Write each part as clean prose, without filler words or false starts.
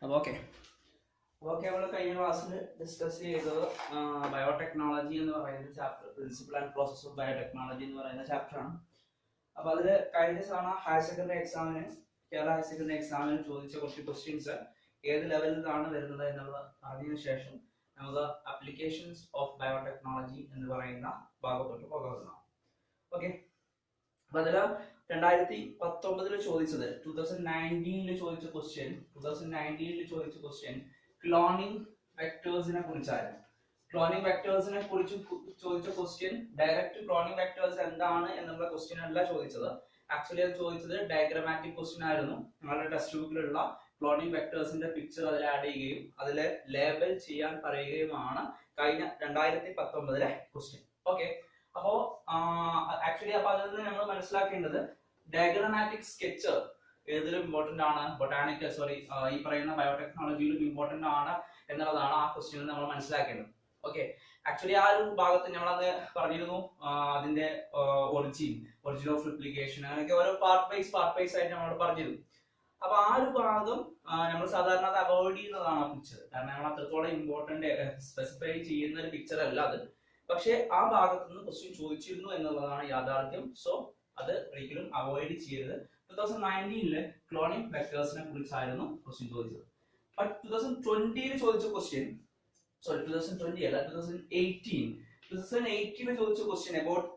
അപ്പോൾ ഓക്കെ നമ്മൾ കഴിഞ്ഞ ക്ലാസ്സിൽ ഡിസ്കസ് ചെയ്തത് ബയോടെക്നോളജി എന്ന് പറയുന്ന chapter, principle and process of biotechnology എന്ന് പറയുന്ന ചാപ്റ്ററാണ്. അപ്പോൾ അതിൽ കഴിഞ്ഞ തവണ ഹയർ സെക്കൻഡറി എക്സാമിന്, കേരള ഹയർ സെക്കൻഡറി എക്സാമിന് ചോദിച്ച കുറച്ച് ക്വസ്റ്റ്യൻസ് ഏത് ലെവലിലാണ് വരുന്നത് എന്നുള്ളത് അറിഞ്ഞതിനു ശേഷം നമുക്ക് അപ്ലിക്കേഷൻസ് ഓഫ് ബയോടെക്നോളജി എന്ന് പറയുന്ന ഭാഗത്തോട്ട് പോകാവുന്നതാണ്. ഓക്കെ, അപ്പൊ അതിൽ 2019 ചോദിച്ചത് 2019 ചോദിച്ച ക്വസ്റ്റ്യൻ ക്ലോണിംഗ് വെക്ടേഴ്സിനെ കുറിച്ചായിരുന്നു. ക്ലോണിംഗ് വെക്ടേഴ്സിനെ കുറിച്ച് ചോദിച്ച ക്വസ്റ്റ്യൻ ഡയറക്റ്റ് ക്ലോണിംഗ് വെക്ടേഴ്സ് എന്താണ് എന്നുള്ള ക്വസ്റ്റ്യൻ അല്ല ചോദിച്ചത്. ആക്ച്വലി അത് ചോദിച്ചത് ഡയഗ്രമാറ്റിക് ക്വസ്റ്റ്യൻ ആയിരുന്നു. നിങ്ങളുടെ ടെക്സ്റ്റ് ബുക്കിലുള്ള ക്ലോണിംഗ് വെക്ടേഴ്സിന്റെ പിക്ചർ അതിൽ ആഡ് ചെയ്യുകയും അതിൽ ലേബൽ ചെയ്യാൻ പറയുകയുമാണ് കഴിഞ്ഞ 2019 ക്വസ്റ്റ്യൻ. ഓക്കെ, അപ്പോ ആക്ച്വലി അപ്പൊ അതിൽ നിന്ന് നമ്മൾ മനസ്സിലാക്കേണ്ടത് ഡയഗ്രമാറ്റിക് സ്കെച്ച് ഏതിലും ഇമ്പോർട്ടന്റ് ആണ്, ഈ പറയുന്ന ബയോടെക്നോളജിയിലും ഇമ്പോർട്ടന്റ് ആണ് എന്നുള്ളതാണ് ആ ക്വസ്റ്റ്യൻ നമ്മൾ മനസ്സിലാക്കേണ്ടത്. ഓക്കെ, ആക്ച്വലി ആ ഒരു ഭാഗത്ത് നമ്മളത് പറഞ്ഞിരുന്നു, അതിന്റെ ഒറിജിൻ ഓഫ് റിപ്ലിക്കേഷൻ, അങ്ങനെയൊക്കെ ഓരോ പാർട്ട് വൈസ് ആയിട്ട് നമ്മൾ പറഞ്ഞിരുന്നു. അപ്പൊ ആ ഒരു ഭാഗം നമ്മൾ സാധാരണ അത് അവോയ്ഡ് ചെയ്യുന്നതാണ് ആ പിക്ചർ. കാരണം നമ്മൾ അത്രത്തോളം ഇമ്പോർട്ടന്റ് സ്പെസിഫൈ ചെയ്യുന്ന ഒരു പിക്ചർ അല്ല അത്. പക്ഷെ ആ ഭാഗത്ത് നിന്ന് ക്വസ്റ്റ്യൻ ചോദിച്ചിരുന്നു എന്നുള്ളതാണ് യാഥാർത്ഥ്യം. സോ അത് ഒരിക്കലും അവോയ്ഡ് ചെയ്യരുത്. 2019 ക്ലോണിംഗ് വെക്ടേഴ്സിനെ കുറിച്ചായിരുന്നു ക്വസ്റ്റ്യൻ ചോദിച്ചത്. ബട്ട് 2020 ചോദിച്ച ക്വസ്റ്റ്യൻ, 2018 ചോദിച്ച question about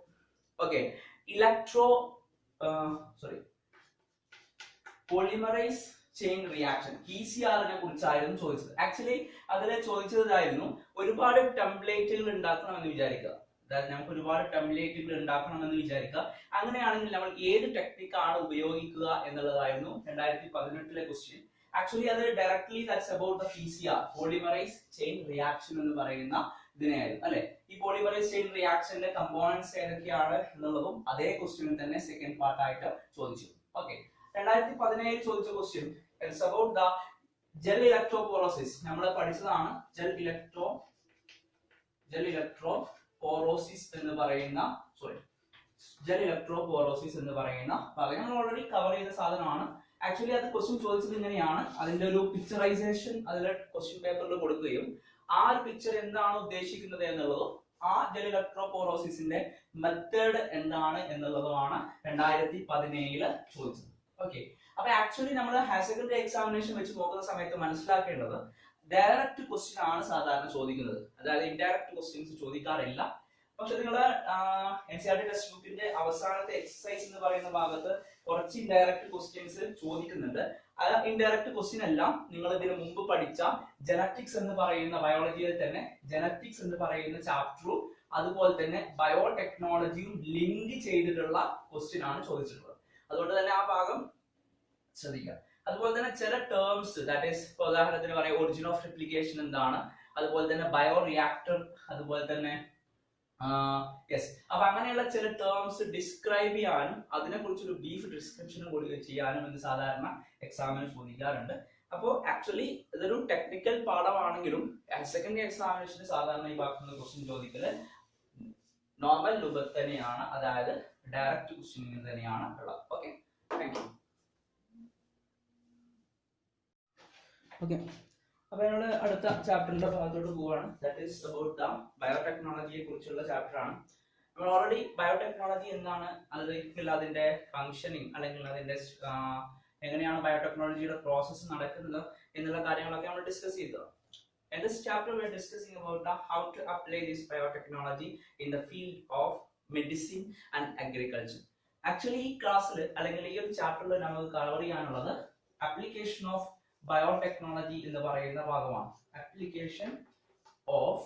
polymerase chain reaction, PCR നെ കുറിച്ചായിരുന്നു ചോദിച്ചത്. ആക്ച്വലി അതിൽ ചോദിച്ചതായിരുന്നു ഒരുപാട് ടെംപ്ലേറ്റുകൾ ഉണ്ടാക്കണമെന്ന് വിചാരിക്കുക. അതായത് നമുക്ക് ഒരുപാട് ടെംപ്ലേറ്റുകൾ ഉണ്ടാക്കണമെന്ന് വിചാരിക്കുക. അങ്ങനെയാണെങ്കിൽ നമ്മൾ ഏത് ടെക്നിക്കാണ് ഉപയോഗിക്കുക എന്നുള്ളതായിരുന്നു 2018 ക്വസ്റ്റ്യൻ. ആക്ച്വലി അത് directly that's about the PCR, polymerase chain reaction എന്ന് പറയുന്ന ഇതിനെയായിരുന്നു അല്ലെ. ഈ പോളിമറൈസ് ചെയിൻ റിയാക്ഷന്റെ കമ്പോണൻസ് ഏതൊക്കെയാണ് എന്നുള്ളതും അതേ ക്വസ്റ്റ്യനിൽ തന്നെ സെക്കൻഡ് പാർട്ടായിട്ട് ചോദിച്ചു. ഓക്കെ, 2017 ചോദിച്ച question it's about the gel electrophoresis. നമ്മൾ പഠിച്ചതാണ് ജെൽ ഇലക്ട്രോപോറോസിസ് എന്ന് പറയുന്ന ഭാഗം നമ്മൾ ഓൾറെഡി കവർ ചെയ്ത സാധനമാണ്. ആക്ച്വലി അത് ക്വസ്റ്റ്യൻ ചോദിച്ചത് ഇങ്ങനെയാണ്, അതിന്റെ ഒരു പിക്ചറൈസേഷൻ അതിലെ ക്വസ്റ്റ്യൻ പേപ്പറിൽ കൊടുക്കുകയും ആ ഒരു പിക്ചർ എന്താണ് ഉദ്ദേശിക്കുന്നത് എന്നുള്ളതും ആ ജെൽ ഇലക്ട്രോപോറോസിസിന്റെ മെത്തേഡ് എന്താണ് എന്നുള്ളതുമാണ് 2017 ചോദിച്ചത്. ഓക്കെ, അപ്പൊ ആക്ച്വലി നമ്മൾ ഹയർ സെക്കൻഡറി എക്സാമിനേഷൻ വെച്ച് നോക്കുന്ന സമയത്ത് മനസ്സിലാക്കേണ്ടത് ഡയറക്റ്റ് ക്വസ്റ്റ്യൻ ആണ് സാധാരണ ചോദിക്കുന്നത്. അതായത് ഇൻഡയറക്റ്റ് ക്വസ്റ്റ്യൻസ് ചോദിക്കാറില്ല. പക്ഷെ നിങ്ങൾ NCERT ടെക്സ്റ്റ് ബുക്കിന്റെ അവസാനത്തെ എക്സസൈസ് എന്ന് പറയുന്ന ഭാഗത്ത് കുറച്ച് ഇൻഡയറക്റ്റ് ക്വസ്റ്റ്യൻസ് ചോദിക്കുന്നുണ്ട്. ആ ഇൻഡയറക്റ്റ് ക്വസ്റ്റ്യൻ എല്ലാം നിങ്ങൾ ഇതിനു മുമ്പ് പഠിച്ച ജനറ്റിക്സ് എന്ന് പറയുന്ന ബയോളജിയിൽ തന്നെ ജനറ്റിക്സ് എന്ന് പറയുന്ന ചാപ്റ്ററും അതുപോലെ തന്നെ ബയോടെക്നോളജിയും ലിങ്ക് ചെയ്തിട്ടുള്ള ക്വസ്റ്റ്യൻ ആണ് ചോദിച്ചിട്ടുള്ളത്. അതുകൊണ്ട് തന്നെ ആ ഭാഗം ശ്രദ്ധിക്കുക. അതുപോലെ തന്നെ ചില ടേംസ്, ദാറ്റ് ഈസ് ഉദാഹരണത്തിന് പറയാം ഒറിജിൻ ഓഫ് റിപ്ലിക്കേഷൻ എന്താണ്, അതുപോലെ തന്നെ ബയോ റിയാക്ടർ, അതുപോലെ തന്നെ അപ്പൊ അങ്ങനെയുള്ള ചില ടേംസ് ഡിസ്ക്രൈബ് ചെയ്യാനും അതിനെ കുറിച്ചൊരു ബ്രീഫ് ഡിസ്ക്രിപ്ഷനും ചെയ്യാനും എന്ന് സാധാരണ എക്സാമിന് ചോദിക്കാറുണ്ട്. അപ്പോൾ ആക്ച്വലി ഇതൊരു ടെക്നിക്കൽ പാഠമാണെങ്കിലും സെക്കൻഡ് എക്സാമിനേഷന് സാധാരണ ഈ ഭാഗത്ത് നിന്ന് ക്വസ്റ്റ്യൻ ചോദിക്കല് നോർമൽ രൂപത്തിൽ തന്നെയാണ്, അതായത് ഡയറക്റ്റ് ക്വസ്റ്റ്യൻ തന്നെയാണ് ഉള്ളത്. Okay, thank you. ഓക്കെ, അപ്പൊ ഞങ്ങൾ അടുത്ത ചാപ്റ്ററിന്റെ ഭാഗത്തോട്ട് പോവാണ്. ദാറ്റ് ഈസ് അബൌട്ട് ദ ബയോടെക്നോളജിയെ കുറിച്ചുള്ള ചാപ്റ്റർ ആണ്. നമ്മൾ ഓൾറെഡി ബയോടെക്നോളജി എന്താണ്, അതിന്റെ ഫംഗ്ഷനിങ് അല്ലെങ്കിൽ അതിന്റെ എങ്ങനെയാണ് ബയോടെക്നോളജിയുടെ പ്രോസസ്സ് നടക്കുന്നത് എന്നുള്ള കാര്യങ്ങളൊക്കെ നമ്മൾ ഡിസ്കസ് ചെയ്തത്. In this chapter we are discussing about how to apply this biotechnology in the field of medicine and agriculture. Actually ഈ ക്ലാസ്സിൽ അല്ലെങ്കിൽ ഈ ഒരു ചാപ്റ്ററിൽ നമുക്ക് കവർ ചെയ്യാനുള്ളത് ആപ്ലിക്കേഷൻ ഓഫ് ബയോടെക്നോളജി എന്ന് പറയുന്ന ഭാഗമാണ്. ആപ്ലിക്കേഷൻ ഓഫ്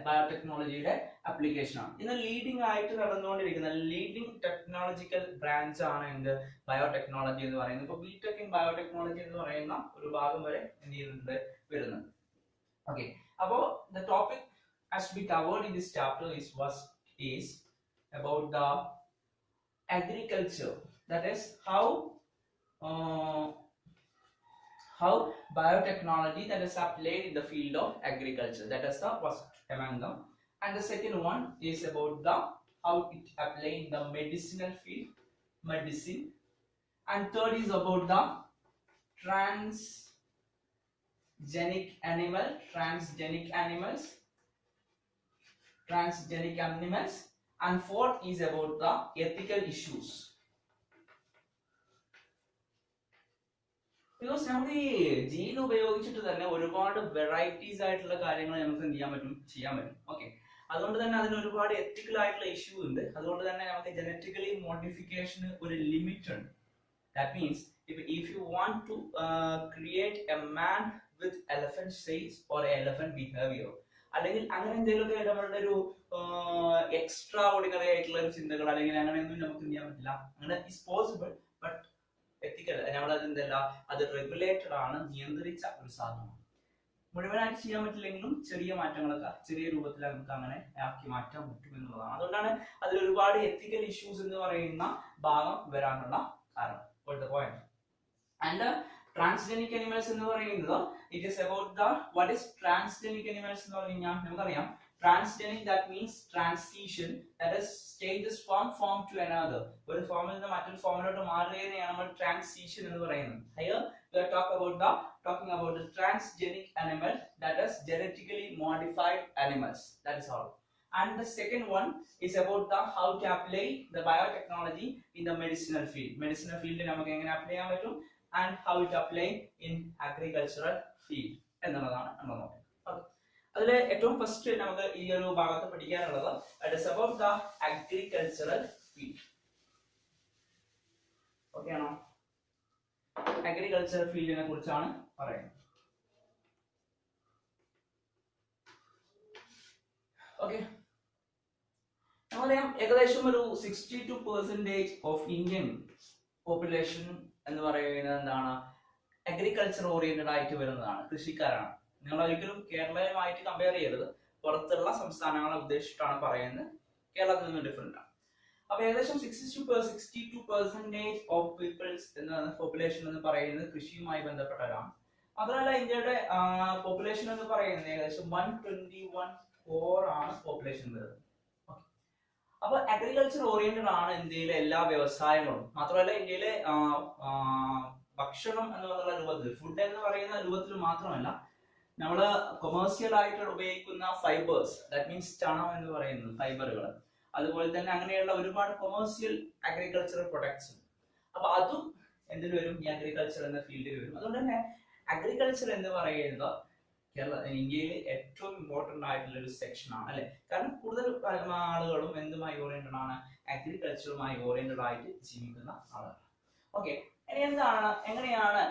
ബയോടെക്നോളജിയുടെ ആപ്ലിക്കേഷൻ ആണ്. ഇന്ന് ലീഡിംഗ് ആയിട്ട് നടന്നുകൊണ്ടിരിക്കുന്ന ലീഡിംഗ് ടെക്നോളജിക്കൽ ബ്രാഞ്ച് ആണ് എന്ത് ബയോടെക്നോളജി എന്ന് പറയുന്നത്. ഇപ്പൊ ബിടെക് ഇൻ ബയോടെക്നോളജി എന്ന് പറയുന്ന ഒരു ഭാഗം വരെ എന്ത് ചെയ്യുന്നുണ്ട് വരുന്നുണ്ട്. ഓക്കെ, അപ്പോ the topic has to be covered in this chapter is about the agriculture. That is how biotechnology that is applied in the field of agriculture. That is the first among them. And the second one is about the how it applied in the medicinal field, medicine And third is about the transgenic animals. And fourth is about the ethical issues. Because നമുക്ക് ഈ gene ഉപയോഗിച്ചിട്ട് തന്നെ ഒരുപാട് varieties ആയിട്ടുള്ള കാര്യങ്ങൾ നമുക്ക് എന്ത് ചെയ്യാൻ പറ്റും. ഓക്കെ, അതുകൊണ്ട് തന്നെ അതിന് ഒരുപാട് എത്തിക്കൽ ആയിട്ടുള്ള ഇഷ്യൂ ഉണ്ട്. അതുകൊണ്ട് തന്നെ നമുക്ക് ജനറ്റിക്കലി മോഡിഫിക്കേഷന് ഒരു ലിമിറ്റ് ഉണ്ട്. That means if you want to create a man with elephant size or elephant behavior, അല്ലെങ്കിൽ അങ്ങനെ എന്തെങ്കിലുമൊക്കെ നമ്മളുടെ ഒരു എക്സ്ട്രാ ഓർഡിനറി ആയിട്ടുള്ള ചിന്തകൾ അല്ലെങ്കിൽ അങ്ങനെയൊന്നും നമുക്ക് ചെയ്യാൻ പറ്റില്ല. അങ്ങനെ ഇസ് പോസിബിൾ, ബട്ട് എത്തിക്കൽ നമ്മളത് എന്തല്ല, അത് റെഗുലേറ്റഡ് ആണ്, നിയന്ത്രിച്ച ഒരു സാധനമാണ്. മുഴുവനായിട്ട് ചെയ്യാൻ പറ്റില്ലെങ്കിലും ചെറിയ മാറ്റങ്ങളൊക്കെ ചെറിയ രൂപത്തിൽ നമുക്ക് അങ്ങനെ ആക്കി മാറ്റാൻ പറ്റും എന്നുള്ളതാണ്. അതുകൊണ്ടാണ് അതിൽ ഒരുപാട് എത്തിക്കൽ ഇഷ്യൂസ് എന്ന് പറയുന്ന ഭാഗം വരാനുള്ള കാരണം. And transgenic animals എന്ന് പറയുന്നത് it is about the what is transgenic animals എന്ന് പറഞ്ഞാൽ നമുക്കറിയാം transgenic, that means transition, that is changes from form to another. ഒരു ഫോമിൽ നിന്ന് മറ്റൊരു ഫോമിലോട്ട് മാറുകയാണ് നമ്മൾ transition എന്ന് പറയുന്നത്. Here we are talking about the transgenic animal, that is genetically modified animals. That is all. And the second one is about the how to apply the biotechnology in the medicinal field. Medicinal field നമുക്ക് എങ്ങനെ apply ചെയ്യാൻ പറ്റും, and how it apply in agricultural field എന്നുള്ളതാണ് നമ്മൾ നോക്കുന്നത്. അതിൽ ഏറ്റവും first നമുക്ക് ഈ ഒരു ഭാഗത്ത് പഠിക്കാനുള്ളത് it is about the agricultural field. Okay ആണോ? അഗ്രികൾച്ചറൽ ഫീൽഡിനെ കുറിച്ചാണ് പറയുന്നത്. ഓക്കെ, നമുക്കറിയാം ഏകദേശം ഒരു 62% ഓഫ് ഇന്ത്യൻ പോപ്പുലേഷൻ എന്ന് പറയുന്നത് എന്താണ്, അഗ്രികൾച്ചർ ഓറിയന്റഡ് ആയിട്ട് വരുന്നതാണ്, കൃഷിക്കാരാണ്. നിങ്ങൾ ഒരിക്കലും കേരളവുമായിട്ട് കമ്പയർ ചെയ്യരുത്, പുറത്തുള്ള സംസ്ഥാനങ്ങളെ ഉദ്ദേശിച്ചിട്ടാണ് പറയുന്നത്, കേരളത്തിൽ നിന്ന് ഡിഫറെന്റ് ആണ്. അപ്പൊ ഏകദേശം 62% ഓഫ് പീപ്പിൾസ് എന്ന പോപ്പുലേഷൻ എന്ന് പറയുന്നത് കൃഷിയുമായി ബന്ധപ്പെട്ടവരാണ്. മാത്രമല്ല ഇന്ത്യയുടെ പോപ്പുലേഷൻ എന്ന് പറയുന്നത് ഏകദേശം 121.4 ആണ് പോപ്പുലേഷൻ വരുന്നത്. അപ്പൊ അഗ്രികൾച്ചർ ഓറിയന്റഡ് ആണ് ഇന്ത്യയിലെ എല്ലാ വ്യവസായങ്ങളും. മാത്രമല്ല ഇന്ത്യയിലെ ഭക്ഷണം എന്നുള്ള രൂപത്തിൽ, ഫുഡ് എന്ന് പറയുന്ന രൂപത്തിൽ മാത്രമല്ല, നമ്മൾ കൊമേഴ്സ്യൽ ആയിട്ട് ഉപയോഗിക്കുന്ന ഫൈബേഴ്സ്, ദാറ്റ് മീൻസ് ചണം എന്ന് പറയുന്നത് ഫൈബറുകൾ, അതുപോലെ തന്നെ അങ്ങനെയുള്ള ഒരുപാട് കൊമേഴ്സ്യൽ അഗ്രികൾച്ചറൽ പ്രൊഡക്ട്സ്. അപ്പൊ അതും എന്തിനു വരും, ഈ അഗ്രികൾച്ചർ എന്ന ഫീൽഡിൽ വരും. അതുകൊണ്ട് തന്നെ അഗ്രികൾച്ചർ എന്ന് പറയുന്നത് ഇന്ത്യയിൽ ഏറ്റവും ഇമ്പോർട്ടന്റ് ആയിട്ടുള്ള ഒരു സെക്ഷൻ ആണ്, അല്ലെ? കാരണം കൂടുതൽ ആളുകളും എന്തുമായി ഓറിയന്റഡ് ആണ്, അഗ്രികൾച്ചറുമായി ഓറിയന്റഡ് ആയിട്ട് ജീവിക്കുന്ന ആളുകൾ. ഓക്കെ, ഇനി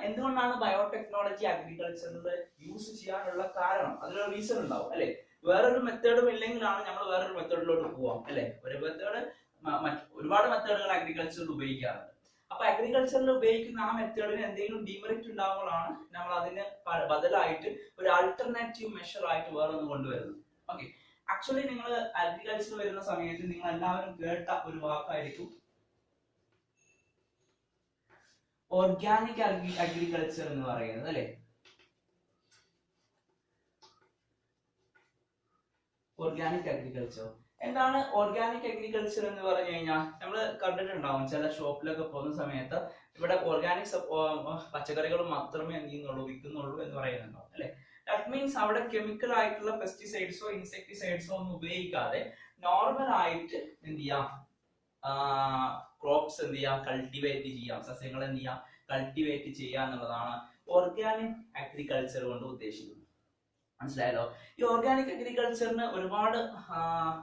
എന്തുകൊണ്ടാണ് ബയോടെക്നോളജി അഗ്രികൾച്ചറിൽ യൂസ് ചെയ്യാനുള്ള കാരണം? അതിലൊരു റീസൺ ഉണ്ടാവും, അല്ലെ? വേറൊരു മെത്തേഡും ഇല്ലെങ്കിലാണ് നമ്മൾ വേറൊരു മെത്തേഡിലോട്ട് പോവാം, അല്ലെ? ഒരു മെത്തേഡ്, ഒരുപാട് മെത്തേഡുകൾ അഗ്രികൾച്ചറിൽ ഉപയോഗിക്കാറുണ്ട്. അപ്പൊ അഗ്രികൾച്ചറിൽ ഉപയോഗിക്കുന്ന ആ മെത്തേഡിന് എന്തെങ്കിലും ഡിമെറിറ്റ് ഉണ്ടാകുമ്പോഴാണ് നമ്മൾ അതിന് ബദലായിട്ട് ഒരു ആൾട്ടർനേറ്റീവ് മെഷർ ആയിട്ട് വേറെ ഒന്ന് കൊണ്ടുവരുന്നത്. ഓക്കെ, ആക്ച്വലി നിങ്ങൾ അഗ്രികൾച്ചർ വരുന്ന സമയത്ത് നിങ്ങൾ എല്ലാവരും കേട്ട ഒരു വാക്കായിരിക്കും ഓർഗാനിക് അഗ്രികൾച്ചർ എന്ന് പറയുന്നത്, അല്ലെ? ഓർഗാനിക് അഗ്രികൾച്ചർ എന്താണ്? ഓർഗാനിക് അഗ്രികൾച്ചർ എന്ന് പറഞ്ഞു കഴിഞ്ഞാൽ നമ്മൾ കണ്ടിട്ടുണ്ടാവും ചില ഷോപ്പിലൊക്കെ പോകുന്ന സമയത്ത് ഇവിടെ ഓർഗാനിക് പച്ചക്കറികൾ മാത്രമേ എന്ത് ചെയ്യുന്നുള്ളൂ, വിൽക്കുന്നുള്ളൂ എന്ന് പറയുന്നുണ്ടാവും, അല്ലെ? ദാറ്റ് മീൻസ് അവിടെ കെമിക്കൽ ആയിട്ടുള്ള പെസ്റ്റിസൈഡ്സോ ഇൻസെക്ടിസൈഡ്സോ ഒന്നും ഉപയോഗിക്കാതെ നോർമൽ ആയിട്ട് എന്ത് ചെയ്യാം, ക്രോപ്സ് എന്ത് ചെയ്യാം, കൾട്ടിവേറ്റ് ചെയ്യാം, സസ്യങ്ങൾ എന്ത് ചെയ്യാം, കൾട്ടിവേറ്റ് ചെയ്യുക എന്നുള്ളതാണ് ഓർഗാനിക് അഗ്രികൾച്ചർ കൊണ്ട് ഉദ്ദേശിക്കുന്നത്. മനസ്സിലായല്ലോ? ഈ ഓർഗാനിക് അഗ്രികൾച്ചറിന് ഒരുപാട്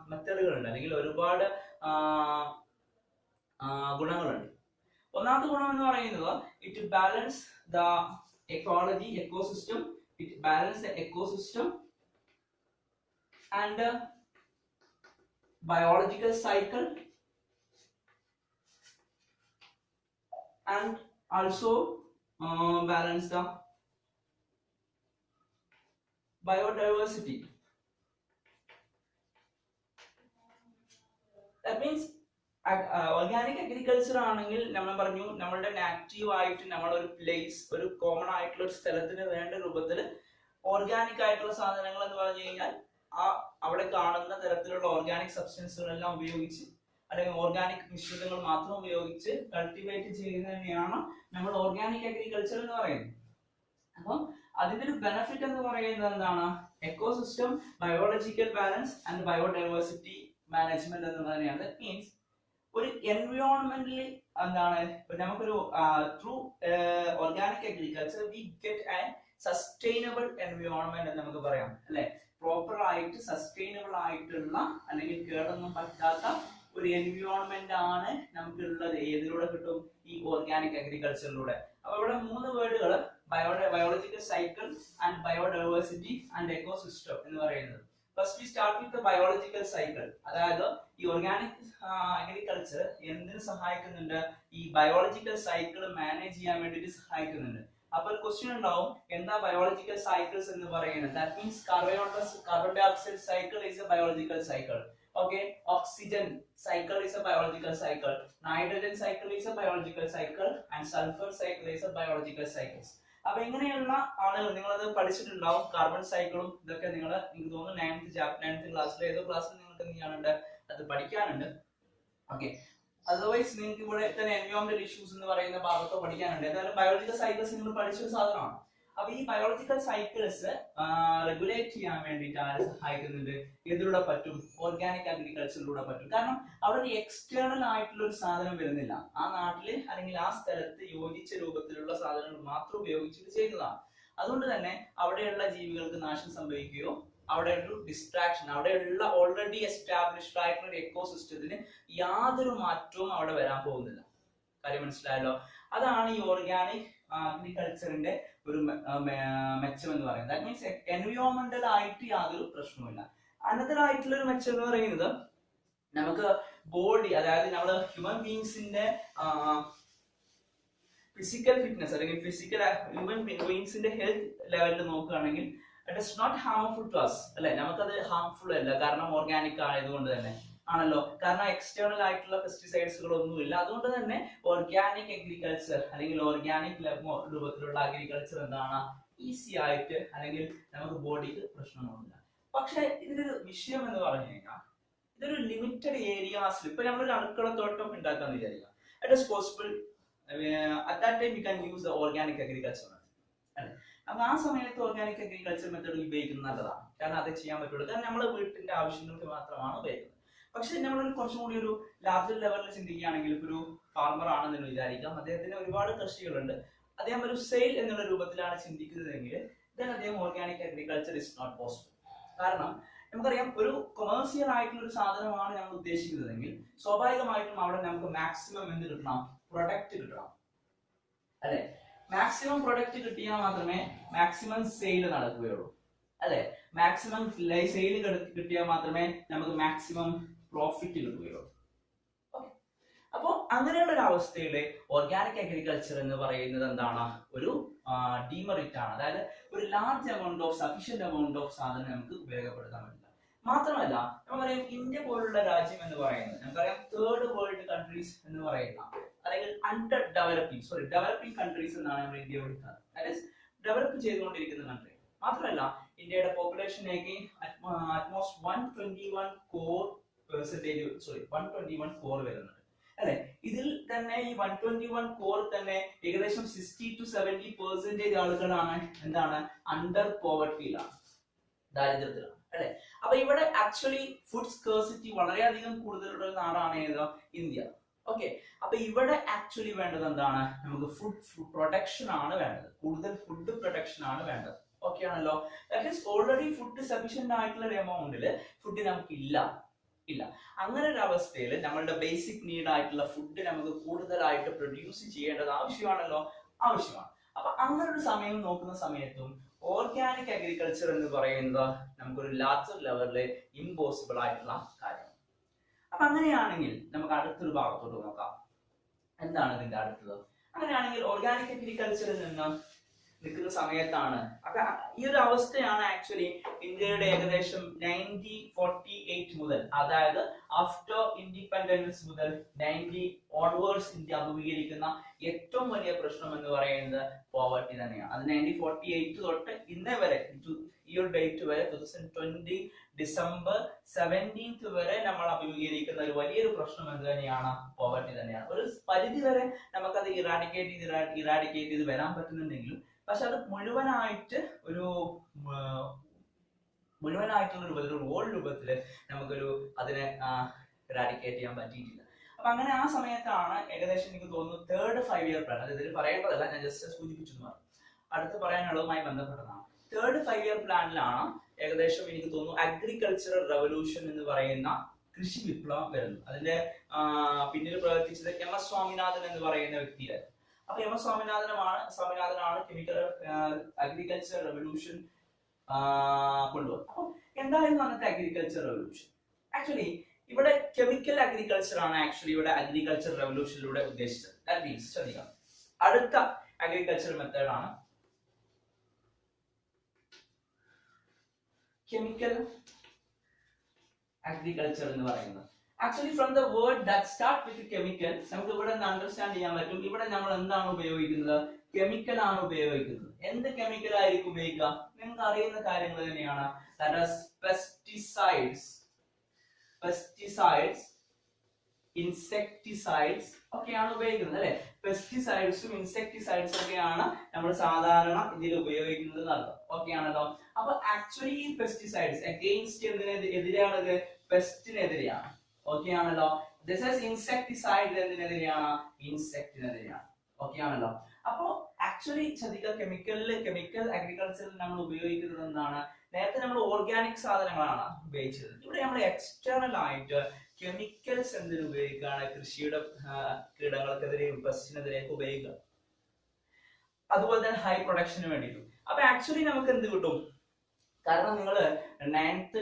മെത്തേഡുകളുണ്ട്, അല്ലെങ്കിൽ ഒരുപാട് ഗുണങ്ങളുണ്ട്. ഒന്നാമത്തെ ഗുണം എന്ന് പറയുന്നത് it balance the ecosystem, it balance the ecosystem and biological cycle, and also balance the biodiversity. That means organic agriculture ആണെങ്കിൽ നമ്മൾ പറഞ്ഞു നമ്മളുടെ നാക്റ്റീവ് ആയിട്ട് നമ്മളൊരു പ്ലേസ്, ഒരു കോമൺ ആയിട്ടുള്ള ഒരു സ്ഥലത്തിന് വേണ്ട രൂപത്തിൽ ഓർഗാനിക് ആയിട്ടുള്ള സാധനങ്ങൾ എന്ന് പറഞ്ഞു കഴിഞ്ഞാൽ അവിടെ കാണുന്ന തരത്തിലുള്ള ഓർഗാനിക് സബ്സ്റ്റൻസുകളെല്ലാം ഉപയോഗിച്ച് അല്ലെങ്കിൽ ഓർഗാനിക് മിശ്രിതങ്ങൾ മാത്രം ഉപയോഗിച്ച് കൾട്ടിവേറ്റ് ചെയ്യുന്നതിനെയാണ് നമ്മൾ ഓർഗാനിക് അഗ്രികൾച്ചർ എന്ന് പറയുന്നത്. അപ്പം അതിന്റെ ഒരു ബെനിഫിറ്റ് എന്ന് പറയുന്നത് എന്താണ്? Ecosystem, biological balance and biodiversity management എന്ന് തന്നെയാണ്. ദാറ്റ് മീൻസ് ഒരു എൻവയോൺമെന്റലി എന്താണ്, നമുക്കൊരു through organic agriculture we get an sustainable environment എന്ന് നമുക്ക് പറയാം അല്ലെ. പ്രോപ്പർ ആയിട്ട് സസ്റ്റൈനബിൾ ആയിട്ടുള്ള അല്ലെങ്കിൽ കേടൊന്നും പറ്റാത്ത ഒരു എൻവയോൺമെന്റ് ആണ് നമുക്കുള്ളത്. ഏതിലൂടെ കിട്ടും? ഈ ഓർഗാനിക് അഗ്രികൾച്ചറിലൂടെ. അപ്പൊ ഇവിടെ 3 വേർഡുകൾ biological cycle and biodiversity and ecosystem എന്ന് പറയുന്നത്. First we start with biological cycle. അതായത് ഈ ഓർഗാനിക് അഗ്രികൾച്ചർ എന്തിനു സഹായിക്കുന്നുണ്ട്? ഈ ബയോളജിക്കൽ സൈക്കിൾ മാനേജ് ചെയ്യാൻ വേണ്ടിയിട്ട് സഹായിക്കുന്നുണ്ട്. അപ്പൊ ഒരു ക്വസ്റ്റ്യൻ ഉണ്ടാവും, എന്താ ബയോളജിക്കൽ സൈക്കിൾസ് എന്ന് പറയുന്നത്? That means carbon dioxide cycle is a biological cycle. Okay, oxygen cycle is a biological cycle, nitrogen cycle is a biological cycle, and sulfur cycle is a biological cycles. അപ്പൊ ഇങ്ങനെയുള്ള ആളുകൾ നിങ്ങളത് പഠിച്ചിട്ടുണ്ടാവും. Carbon സൈക്കിളും ഇതൊക്കെ എനിക്ക് തോന്നുന്നു 9th ക്ലാസ്സിൽ ഏതോ ക്ലാസ്സിൽ നിങ്ങൾക്ക് എന്ത് ചെയ്യാനുണ്ട്? അത് പഠിക്കാനുണ്ട്. ഓക്കെ, അതർവൈസ് നിങ്ങൾക്ക് ഇവിടെ തന്നെ എൻവയോൺമെന്റൽ ഇഷ്യൂസ് എന്ന് പറയുന്ന ഭാഗത്തോ പഠിക്കാനുണ്ട്. ഏതായാലും ബയോളജിക്കൽ സൈക്കിൾസ് നിങ്ങൾ പഠിച്ചൊരു സാധനമാണ്. അപ്പൊ ഈ ബയോളജിക്കൽ സൈക്കിൾസ് റെഗുലേറ്റ് ചെയ്യാൻ വേണ്ടിയിട്ട് ആര് സഹായിക്കുന്നുണ്ട്? ഇതിലൂടെ പറ്റും, ഓർഗാനിക് അഗ്രികൾച്ചറിലൂടെ പറ്റും. കാരണം അവിടെ ഒരു എക്സ്റ്റേണൽ ആയിട്ടുള്ള ഒരു സാധനം വരുന്നില്ല. ആ നാട്ടില് അല്ലെങ്കിൽ ആ സ്ഥലത്ത് യോജിച്ച രൂപത്തിലുള്ള സാധനങ്ങൾ മാത്രം ഉപയോഗിച്ചിട്ട് ചെയ്യുന്നതാണ്. അതുകൊണ്ട് തന്നെ അവിടെയുള്ള ജീവികൾക്ക് നാശം സംഭവിക്കുകയോ അവിടെ ഒരു ഡിസ്ട്രാക്ഷൻ, അവിടെയുള്ള ഓൾറെഡി എസ്റ്റാബ്ലിഷ്ഡ് ആയിട്ടുള്ള ഒരു എക്കോസിസ്റ്റത്തിന് യാതൊരു മാറ്റവും അവിടെ വരാൻ പോകുന്നില്ല. കാര്യം മനസ്സിലായല്ലോ? അതാണ് ഈ ഓർഗാനിക് അഗ്രികൾച്ചറിന്റെ ഒരു മെച്ചം എന്ന് പറയുന്നത്. ദാറ്റ് മീൻസ് എൻവയോൺമെന്റൽ ആയിട്ട് യാതൊരു പ്രശ്നവുമില്ല. അനദർ ആയിട്ടുള്ള ഒരു മെച്ചം എന്ന് പറയുന്നത് നമുക്ക് ബോഡി, അതായത് നമ്മുടെ ഹ്യൂമൻ ബീങ്സിന്റെ ഫിസിക്കൽ ഫിറ്റ്നസ് അല്ലെങ്കിൽ ഹ്യൂമൻ ബീങ്സിന്റെ ഹെൽത്ത് ലെവലിൽ നോക്കുകയാണെങ്കിൽ it is not harmful to us അല്ലെ. നമുക്കത് ഹാർംഫുൾ അല്ല, കാരണം ഓർഗാനിക് ആയതുകൊണ്ട് തന്നെ ആണല്ലോ. കാരണം എക്സ്റ്റേണൽ ആയിട്ടുള്ള പെസ്റ്റിസൈഡ്സുകളൊന്നുമില്ല. അതുകൊണ്ട് തന്നെ ഓർഗാനിക് അഗ്രികൾച്ചർ അല്ലെങ്കിൽ ഓർഗാനിക് രൂപത്തിലുള്ള അഗ്രികൾച്ചർ എന്താണ്, ഈസി ആയിട്ട് അല്ലെങ്കിൽ നമുക്ക് ബോഡിക്ക് പ്രശ്നമൊന്നുമില്ല. പക്ഷെ ഇതിന്റെ ഒരു വിഷയം എന്ന് പറഞ്ഞു കഴിഞ്ഞാൽ ഇതൊരു ലിമിറ്റഡ് ഏരിയാസിൽ, ഇപ്പൊ നമ്മളൊരു അടുക്കളത്തോട്ടം ഉണ്ടാക്കാന്ന് വിചാരിക്കാം. It is possible at that time we can use the organic agriculture method. അപ്പൊ ആ സമയത്ത് ഓർഗാനിക് അഗ്രികൾച്ചർ മെത്തേഡ് ഉപയോഗിക്കുന്നത് നല്ലതാണ്. കാരണം അത് ചെയ്യാൻ പറ്റുള്ളൂ. കാരണം നമ്മുടെ വീട്ടിന്റെ ആവശ്യങ്ങൾക്ക് മാത്രമാണ് ഉപയോഗിക്കുന്നത്. പക്ഷെ നമ്മൾ കുറച്ചും കൂടി ഒരു ലാർജർ ലെവലിൽ ചിന്തിക്കുകയാണെങ്കിൽ, ഇപ്പൊ ഒരു ഫാർമർ ആണെന്ന് വിചാരിക്കാം, അദ്ദേഹത്തിന് ഒരുപാട് കൃഷികളുണ്ട്, അദ്ദേഹം ഒരു സെയിൽ എന്നുള്ള രൂപത്തിലാണ് ചിന്തിക്കുന്നതെങ്കിൽ അദ്ദേഹം organic agriculture is not possible. കാരണം നമുക്കറിയാം, ഒരു കൊമേഴ്സ്യൽ ആയിട്ടുള്ള ഒരു സാധനമാണ് നമ്മൾ ഉദ്ദേശിക്കുന്നതെങ്കിൽ സ്വാഭാവികമായിട്ടും അവിടെ നമുക്ക് മാക്സിമം എന്ത് കിട്ടണം? പ്രൊഡക്റ്റ് കിട്ടണം അല്ലെ. മാക്സിമം പ്രൊഡക്റ്റ് കിട്ടിയാൽ മാത്രമേ മാക്സിമം സെയിൽ നടക്കുകയുള്ളൂ അല്ലെ. മാക്സിമം സെയിൽ കിട്ടിയാൽ മാത്രമേ നമുക്ക് മാക്സിമം പ്രോഫിറ്റ് കിട്ടുകയുള്ളൂ. അപ്പൊ അങ്ങനെയുള്ള ഒരു അവസ്ഥയിൽ ഓർഗാനിക് അഗ്രികൾച്ചർ എന്ന് പറയുന്നത് എന്താണ്? ഒരു ഡീമെറിറ്റ് ആണ്. അതായത് ഒരു large amount of sufficient amount of സാധനം നമുക്ക് ഉപയോഗപ്പെടുത്താൻ പറ്റില്ല. മാത്രമല്ല നമുക്കറിയാം, ഇന്ത്യ പോലുള്ള രാജ്യം എന്ന് പറയുന്നത് നമുക്കറിയാം തേർഡ് വേൾഡ് കൺട്രീസ് എന്ന് പറയുന്ന അല്ലെങ്കിൽ ഡെവലപ്പിംഗ് കൺട്രീസ് എന്നാണ് നമ്മൾ ഇന്ത്യ വിളിക്കുന്നത്. അതായത് ഡെവലപ്പ് ചെയ്തുകൊണ്ടിരിക്കുന്ന കൺട്രി. മാത്രമല്ല ഇന്ത്യയുടെ പോപ്പുലേഷനിലേക്ക് അറ്റ്മോസ്റ്റ് 121 കോർ വരുന്നുണ്ട് അല്ലെ. ഇതിൽ തന്നെ ഈ 121 കോർ തന്നെ ഏകദേശം 60 to 70% ആളുകളാണ് എന്താണ്? അണ്ടർ പോവർട്ടിയിലാണ്, ദാരിദ്ര്യത്തിലാണ് അല്ലെ. അപ്പൊ ഇവിടെ ആക്ച്വലി ഫുഡ് സ്കേഴ്സിറ്റി വളരെയധികം കൂടുതലുള്ള ഒരു നാടാണ് ഏത്? ഇന്ത്യ. ഓക്കെ, അപ്പൊ ഇവിടെ ആക്ച്വലി വേണ്ടത് എന്താണ്? നമുക്ക് ഫുഡ് പ്രൊഡക്ഷൻ ആണ് വേണ്ടത്, കൂടുതൽ ഫുഡ് പ്രൊഡക്ഷൻ ആണ് വേണ്ടത്. ഓക്കെ ആണല്ലോ. That is already food sufficient ആയിട്ടുള്ള ഒരു എമൗണ്ടിൽ ഫുഡ് നമുക്ക് ഇല്ല. അങ്ങനെ ഒരു അവസ്ഥയിൽ നമ്മളുടെ ബേസിക് നീഡ് ആയിട്ടുള്ള ഫുഡ് നമുക്ക് കൂടുതലായിട്ട് പ്രൊഡ്യൂസ് ചെയ്യേണ്ടത് ആവശ്യമാണല്ലോ, ആവശ്യമാണ്. അപ്പൊ അങ്ങനെ ഒരു സമയം നോക്കുന്ന സമയത്തും ഓർഗാനിക് അഗ്രികൾച്ചർ എന്ന് പറയുന്നത് നമുക്കൊരു ലാർജർ ലെവലില് ഇമ്പോസിബിൾ ആയിട്ടുള്ള കാര്യമാണ്. അപ്പൊ അങ്ങനെയാണെങ്കിൽ നമുക്ക് അടുത്തൊരു ഭാഗത്തോട്ട് നോക്കാം. എന്താണ് ഇതിന്റെ അടുത്തത്? അങ്ങനെയാണെങ്കിൽ ഓർഗാനിക് അഗ്രികൾച്ചറിൽ നിന്ന് നിൽക്കുന്ന സമയത്താണ്, അപ്പൊ ഈ ഒരു അവസ്ഥയാണ് ആക്ച്വലി ഇന്ത്യയുടെ ഏകദേശം 90-40-80 48 മുതൽ, അതായത് ആഫ്റ്റർ ഇൻഡിപെൻഡൻസ് മുതൽ 90 ഓൺവേർഡ്സ് ഇന്ത്യ അഭിമുഖീകരിക്കുന്ന ഏറ്റവും വലിയ പ്രശ്നം എന്ന് പറയുന്നത് പോവർട്ടി തന്നെയാണ്. അത് 1948 തൊട്ട് ഇന്നേ വരെ, ഈ ഒരു ഡേറ്റ് വരെ 2020 ഡിസംബർ 17 വരെ നമ്മൾ അഭിമുഖീകരിക്കുന്ന ഒരു വലിയൊരു പ്രശ്നം എന്ത് തന്നെയാണ്? പോവർട്ടി തന്നെയാണ്. ഒരു പരിധി വരെ നമുക്കത് ഇറാഡിക്കേറ്റ് ചെയ്ത് വരാൻ പറ്റുന്നുണ്ടെങ്കിലും, പക്ഷെ അത് മുഴുവനായിട്ടുള്ള രൂപത്തിൽ, ഓൾ രൂപത്തിൽ നമുക്കൊരു അതിനെ ഇറാഡിക്കേറ്റ് ചെയ്യാൻ പറ്റിയിട്ടില്ല. അപ്പൊ അങ്ങനെ ആ സമയത്താണ് ഏകദേശം എനിക്ക് തോന്നുന്നു തേർഡ് 5 ഇയർ പ്ലാൻ, അത് ഇതിൽ പറയേണ്ടതല്ല, ഞാൻ ജസ്റ്റ് സൂചിപ്പിച്ചു എന്ന് പറഞ്ഞു, അടുത്ത് പറയാനുള്ളതുമായി ബന്ധപ്പെട്ടതാണ്. തേർഡ് 5 ഇയർ പ്ലാനിലാണ് ഏകദേശം എനിക്ക് തോന്നുന്നു അഗ്രികൾച്ചറൽ റവല്യൂഷൻ എന്ന് പറയുന്ന കൃഷി വിപ്ലവം വരുന്നു. അതിന്റെ പിന്നിൽ പ്രവർത്തിച്ചത് എം.എസ്. സ്വാമിനാഥൻ എന്ന് പറയുന്ന വ്യക്തിയായിരുന്നു. അപ്പൊ എം.എസ്. സ്വാമിനാഥനാണ് കെമിക്കൽ അഗ്രികൾച്ചർ റവല്യൂഷൻ കൊണ്ടുവന്നത്. അപ്പൊ എന്തായിരുന്നു അന്നത്തെ അഗ്രികൾച്ചർ റവല്യൂഷൻ? ആക്ച്വലി ഇവിടെ കെമിക്കൽ അഗ്രികൾച്ചർ ആണ് ഇവിടെ അഗ്രികൾച്ചർ റവല്യൂഷനിലൂടെ ഉദ്ദേശിച്ചത്. ദാറ്റ് മീൻസ് ശ്രദ്ധിക്കാം, അടുത്ത അഗ്രികൾച്ചർ മെത്തേഡ് ആണ് കെമിക്കൽ അഗ്രികൾച്ചർ എന്ന് പറയുന്നത്. Actually from the word that start with chemical നമുക്ക് ഇവിടെ അണ്ടർസ്റ്റാൻഡ് ചെയ്യാൻ പറ്റും. ഇവിടെ നമ്മൾ എന്താണ് ഉപയോഗിക്കുന്നത്? കെമിക്കൽ ആണ് ഉപയോഗിക്കുന്നത്. എന്ത് കെമിക്കൽ ആയിരിക്കും ഉപയോഗിക്കുക? നിങ്ങൾക്ക് അറിയുന്ന കാര്യങ്ങൾ തന്നെയാണ്. പെസ്റ്റിസൈഡ്സ്, ഇൻസെക്ടിസൈഡ്സ് ഒക്കെയാണ് ഉപയോഗിക്കുന്നത് അല്ലെ. പെസ്റ്റിസൈഡ്സും ഇൻസെക്ടിസൈഡ്സും ഒക്കെയാണ് നമ്മൾ സാധാരണ ഇതിൽ ഉപയോഗിക്കുന്നത് എന്നർത്ഥം. ഓക്കെ ആണല്ലോ. അപ്പൊ ആക്ച്വലി ഈ പെസ്റ്റിസൈഡ്സ് അഗെയിൻസ്റ്റ് എതിരെയാണ്? പെസ്റ്റിനെതിരെയാണ്. ഓക്കെ ആണല്ലോ. ദിസ് ഈസ് ഇൻസെക്ടിസൈഡ് എന്തിനെതിരെയാണ്? ഇൻസെക്ടിനെതിരെയാണ്. ഓക്കെ ആണല്ലോ. അപ്പോ ആക്ച്വലി കെമിക്കൽ അഗ്രികൾച്ചറിൽ നമ്മൾ ഉപയോഗിക്കുന്നത് എന്താണ്? നേരത്തെ നമ്മൾ ഓർഗാനിക് സാധനങ്ങളാണ് ഉപയോഗിച്ചത്. ഇവിടെ നമ്മൾ എക്സ്റ്റേണൽ ആയിട്ട് കെമിക്കൽസ് എന്തിനു ഉപയോഗിക്കുകയാണ്? കൃഷിയുടെ കീടങ്ങൾക്കെതിരെയും പെസ്റ്റിനെതിരെയൊക്കെ ഉപയോഗിക്കുക. അതുപോലെ തന്നെ ഹൈ പ്രൊഡക്ഷന് വേണ്ടിയിട്ടും. അപ്പൊ ആക്ച്വലി നമുക്ക് എന്ത് കിട്ടും? കാരണം നിങ്ങൾ 10th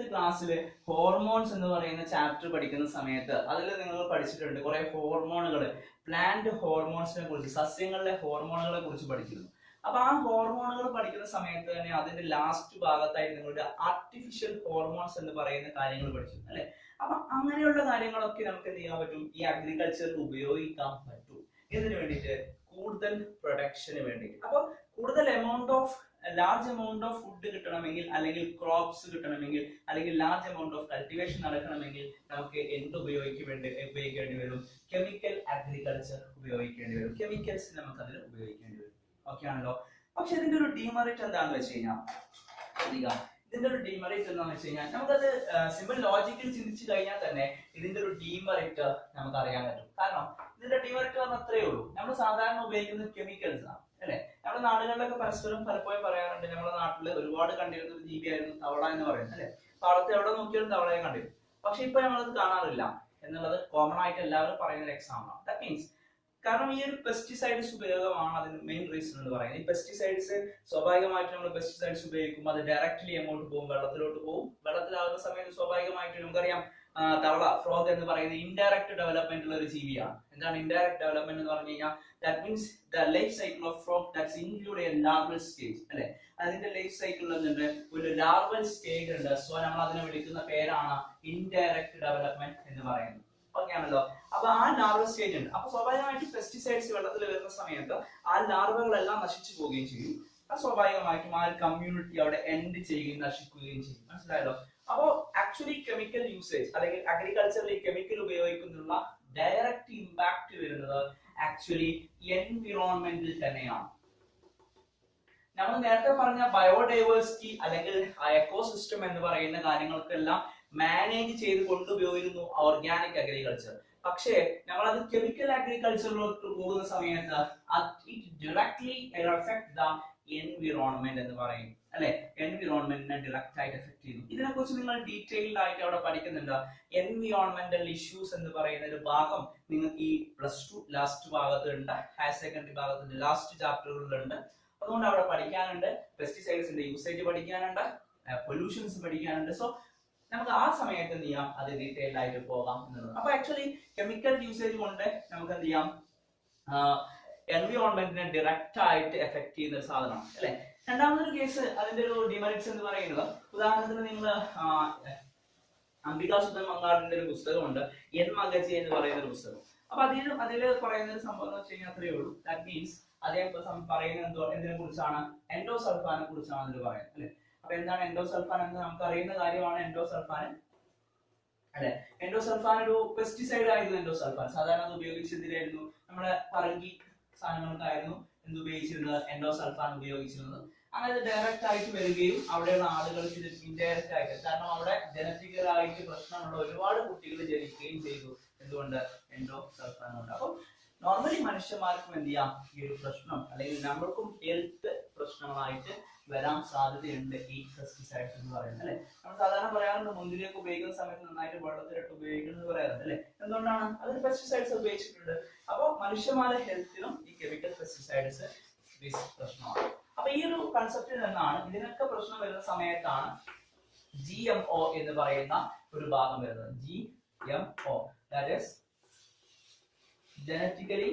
ക്ലാസ്സിൽ ഹോർമോൺസ് എന്ന് പറയുന്ന ചാപ്റ്റർ പഠിക്കുന്ന സമയത്ത് അതിൽ നിങ്ങൾ പഠിച്ചിട്ടുണ്ട് കുറെ ഹോർമോണുകൾ, പ്ലാന്റ് ഹോർമോൺസിനെ കുറിച്ച്, സസ്യങ്ങളിലെ ഹോർമോണുകളെ കുറിച്ച് പഠിച്ചിരുന്നു. അപ്പൊ ആ ഹോർമോണുകൾ പഠിക്കുന്ന സമയത്ത് തന്നെ അതിന്റെ ലാസ്റ്റ് ഭാഗത്തായിട്ട് നിങ്ങളുടെ ആർട്ടിഫിഷ്യൽ ഹോർമോൺസ് എന്ന് പറയുന്ന കാര്യങ്ങൾ പഠിച്ചിരുന്നു അല്ലെ. അപ്പൊ അങ്ങനെയുള്ള കാര്യങ്ങളൊക്കെ നമുക്ക് എന്ത് ചെയ്യാൻ പറ്റും? ഈ അഗ്രികൾച്ചറിൽ ഉപയോഗിക്കാൻ പറ്റും. ഇതിനു വേണ്ടിയിട്ട് കൂടുതൽ പ്രൊഡക്ഷന് വേണ്ടിയിട്ട്. അപ്പൊ കൂടുതൽ ലാർജ് എമൗണ്ട് ഓഫ് ഫുഡ് കിട്ടണമെങ്കിൽ, അല്ലെങ്കിൽ ക്രോപ്സ് കിട്ടണമെങ്കിൽ, അല്ലെങ്കിൽ ലാർജ് എമൗണ്ട് ഓഫ് കൾട്ടിവേഷൻ നടക്കണമെങ്കിൽ നമുക്ക് എന്ത് ഉപയോഗിക്കേണ്ടി വരും? കെമിക്കൽ അഗ്രികൾച്ചർ ഉപയോഗിക്കേണ്ടി വരും. കെമിക്കൽസ് നമുക്ക് അതിൽ ഉപയോഗിക്കേണ്ടി വരും. ഓക്കെ ആണല്ലോ. പക്ഷെ ഇതിന്റെ ഒരു ഡിമെറിറ്റ് എന്താണെന്ന് വെച്ച് കഴിഞ്ഞാൽ, നമുക്കത് സിമ്പിൾ ലോജിക്കൽ ചിന്തിച്ചു കഴിഞ്ഞാൽ തന്നെ ഇതിന്റെ ഒരു ഡിമെറിറ്റ് നമുക്ക് അറിയാൻ പറ്റും. കാരണം ഇതിന്റെ ഡിമെറിറ്റ് പറഞ്ഞാൽ അത്രയേ ഉള്ളൂ. നമ്മൾ സാധാരണ ഉപയോഗിക്കുന്നത് കെമിക്കൽസ് ആണ് അല്ലെ. നമ്മുടെ നാടുകളിലൊക്കെ പരസ്പരം പലപ്പോഴും പറയാറുണ്ട്, നമ്മുടെ നാട്ടില് ഒരുപാട് കണ്ടിരുന്ന ഒരു ജീവിയായിരുന്നു തവള എന്ന് പറയുന്നത് അല്ലെ. പാടത്ത് എവിടെ നോക്കിയാലും തവളയെ കണ്ടിരുന്നു. പക്ഷെ ഇപ്പൊ നമ്മളത് കാണാറില്ല എന്നുള്ളത് കോമൺ ആയിട്ട് എല്ലാവരും പറയുന്ന ഒരു എക്സാമ്പിൾ ആണ്. ദാറ്റ് മീൻസ് കാരണം ഈ ഒരു പെസ്റ്റിസൈഡ്സ് ഉപയോഗമാണ് അതിന് മെയിൻ റീസൺ എന്ന് പറയുന്നത്. ഈ പെസ്റ്റിസൈഡ്സ് സ്വാഭാവികമായിട്ട് നമ്മൾ പെസ്റ്റിസൈഡ്സ് ഉപയോഗിക്കുമ്പോൾ അത് ഡയറക്ട്ലി എങ്ങോട്ട് പോകും? വെള്ളത്തിലോട്ട് പോകും. വെള്ളത്തിലാവുന്ന സമയത്ത് സ്വാഭാവികമായിട്ട് നമുക്കറിയാം തവള, ഫ്രോഗ് എന്ന് പറയുന്നത് ഇൻഡയറക്റ്റ് ഡെവലപ്മെന്റ് ഉള്ള ഒരു ജീവിയാണ്. എന്താണ് ഇൻഡയറക്റ്റ് ഡെവലപ്മെന്റ് എന്ന് പറഞ്ഞു കഴിഞ്ഞാൽ? That means the life cycle of frog that's include A larval stage അല്ലെ. അതിന്റെ ലൈഫ് സൈക്കിൾ എന്തുണ്ട്? ഒരു ലാർവൽ സ്റ്റേജ് ഉണ്ട്. സോ നമ്മൾ അതിനെ വിളിക്കുന്ന പേരാണ് ഇൻഡയറക്റ്റ് ഡെവലപ്മെന്റ് എന്ന് പറയുന്നത്. ഓക്കെ ആണല്ലോ. അപ്പൊ ആ ലാർവൽ സ്റ്റേജ് ഉണ്ട്. അപ്പൊ സ്വാഭാവികമായിട്ട് പെസ്റ്റിസൈഡ്സ് വെള്ളത്തിൽ വരുന്ന സമയത്ത് ആ ലാർവകളെല്ലാം നശിച്ചു പോവുകയും ചെയ്യും. സ്വാഭാവികമായിട്ടും ആ ഒരു കമ്മ്യൂണിറ്റി അവിടെ എൻഡ് ചെയ്യുകയും നശിക്കുകയും ചെയ്യും. മനസ്സിലായല്ലോ. അപ്പോ ആക്ച്വലി കെമിക്കൽ യൂസേജ് അല്ലെങ്കിൽ അഗ്രികൾച്ചറിൽ കെമിക്കൽ ഉപയോഗിക്കുന്നുള്ള ഡയറക്റ്റ് ഇമ്പാക്ട് വരുന്നത് ആക്ച്വലി എൻവിറോൺമെന്റിൽ തന്നെയാണ്. നമ്മൾ നേരത്തെ പറഞ്ഞ ബയോഡൈവേഴ്സിറ്റി അല്ലെങ്കിൽ എക്കോസിസ്റ്റം എന്ന് പറയുന്ന കാര്യങ്ങൾക്കെല്ലാം മാനേജ് ചെയ്ത് കൊണ്ടുപോയിരുന്നു ഓർഗാനിക് അഗ്രികൾച്ചർ. പക്ഷേ നമ്മൾ അത് കെമിക്കൽ അഗ്രികൾച്ചറിലോട്ട് പോകുന്ന സമയത്ത് it directly effect the environment എന്ന് പറയും അല്ലെ. എൻവിറോൺമെന്റിനെ ഡയറക്റ്റ് ആയിട്ട് എഫക്ട് ചെയ്യുന്നു. ഇതിനെക്കുറിച്ച് നിങ്ങൾ ഡീറ്റെയിൽഡ് ആയിട്ട് അവിടെ പഠിക്കുന്നുണ്ട്. എൻവിറോൺമെന്റൽ ഇഷ്യൂസ് എന്ന് പറയുന്ന ഒരു ഭാഗം നിങ്ങൾക്ക് ഈ +2 ലാസ്റ്റ് ഭാഗത്തുണ്ട്, ഹയർ സെക്കൻഡറി ഭാഗത്തുണ്ട്, ലാസ്റ്റ് ചാപ്റ്ററുകളിലുണ്ട്. അതുകൊണ്ട് അവിടെ പഠിക്കാനുണ്ട്. പെസ്റ്റിസൈഡ്സിന്റെ യൂസേജ് പഠിക്കാനുണ്ട്, പൊല്യൂഷൻസ് പഠിക്കാനുണ്ട്. സോ നമുക്ക് ആ സമയത്ത് എന്ത് ചെയ്യാം? അത് ഡീറ്റെയിൽഡ് ആയിട്ട് പോകാം എന്നുള്ളത്. അപ്പൊ ആക്ച്വലി കെമിക്കൽ യൂസേജ് കൊണ്ട് നമുക്ക് എന്ത് ചെയ്യാം? എൻവിറോൺമെന്റിനെ ഡയറക്റ്റ് ആയിട്ട് എഫക്ട് ചെയ്യുന്ന ഒരു സാധനമാണ് അല്ലെ. രണ്ടാമതൊരു കേസ് അതിന്റെ ഒരു ഡിമെറിറ്റ്സ് എന്ന് പറയുന്നത്, ഉദാഹരണത്തിന് നിങ്ങൾ അംബികാസുധൻ മങ്ങാടിന്റെ ഒരു പുസ്തകമുണ്ട്, എൻ മഗജി എന്ന് പറയുന്ന ഒരു പുസ്തകം. അപ്പൊ അതില് പറയുന്ന ഒരു സംഭവം എന്ന് വെച്ച് കഴിഞ്ഞാൽ അത്രയേ ഉള്ളൂ. ദാറ്റ് മീൻസ് അദ്ദേഹം പറയുന്നത് എന്തിനെ കുറിച്ചാണ്? എൻഡോസൾഫാനെ കുറിച്ചാണ് അതിൽ പറയുന്നത് അല്ലെ. അപ്പൊ എന്താണ് എൻഡോസൾഫാൻ എന്ന് നമുക്ക് അറിയുന്ന കാര്യമാണ്. എൻഡോസൾഫാൻ അല്ലെ, എൻഡോസൾഫാൻ ഒരു പെസ്റ്റിസൈഡ് ആയിരുന്നു. എൻഡോസൾഫാൻ സാധാരണ അത് ഉപയോഗിച്ചതിലായിരുന്നു നമ്മുടെ പറങ്കി സാധനങ്ങൾക്കായിരുന്നു എന്ത് ഉപയോഗിച്ചിരുന്നത്? എൻഡോസൾഫാൻ ഉപയോഗിച്ചിരുന്നത്. അങ്ങനെ ഡയറക്റ്റ് ആയിട്ട് വരികയും അവിടെയുള്ള ആളുകൾക്ക് ഇത് ഇൻഡയറക്റ്റ് ആയിട്ട്, കാരണം അവിടെ ജനറ്റിക്കലായിട്ട് പ്രശ്നമുള്ള ഒരുപാട് കുട്ടികൾ ജനിക്കുകയും ചെയ്തു. എന്തുകൊണ്ട്? എൻഡോസൾഫാൻ കൊണ്ട്. അപ്പൊ നോർമലി മനുഷ്യന്മാർക്കും എന്ത് ചെയ്യാം ഈ ഒരു പ്രശ്നം, അല്ലെങ്കിൽ നമ്മൾക്കും ഹെൽത്ത് പ്രശ്നങ്ങളായിട്ട് വരാൻ സാധ്യതയുണ്ട് ഈ പെസ്റ്റിസൈഡ്സ് എന്ന് പറയുന്നത് അല്ലെ. നമ്മൾ സാധാരണ പറയാറുണ്ട് മുന്തിരിയൊക്കെ ഉപയോഗിക്കുന്ന സമയത്ത് നന്നായിട്ട് വെള്ളത്തിലിട്ട് ഉപയോഗിക്കുന്നത് പറയാറുണ്ട് അല്ലെ. എന്തുകൊണ്ടാണ്? അതിൽ പെസ്റ്റിസൈഡ്സ് ഉപയോഗിച്ചിട്ടുണ്ട്. അപ്പോൾ മനുഷ്യന്മാരുടെ ഹെൽത്തിനും ഈ കെമിക്കൽ പെസ്റ്റിസൈഡ്സ് പ്രശ്നമാണ്. അപ്പൊ ഈ ഒരു കൺസെപ്റ്റിൽ നിന്നാണ് ഇതിനൊക്കെ പ്രശ്നം വരുന്ന സമയത്താണ് GMO എന്ന് പറയുന്ന ഒരു ഭാഗം വരുന്നത്. GMO, that is genetically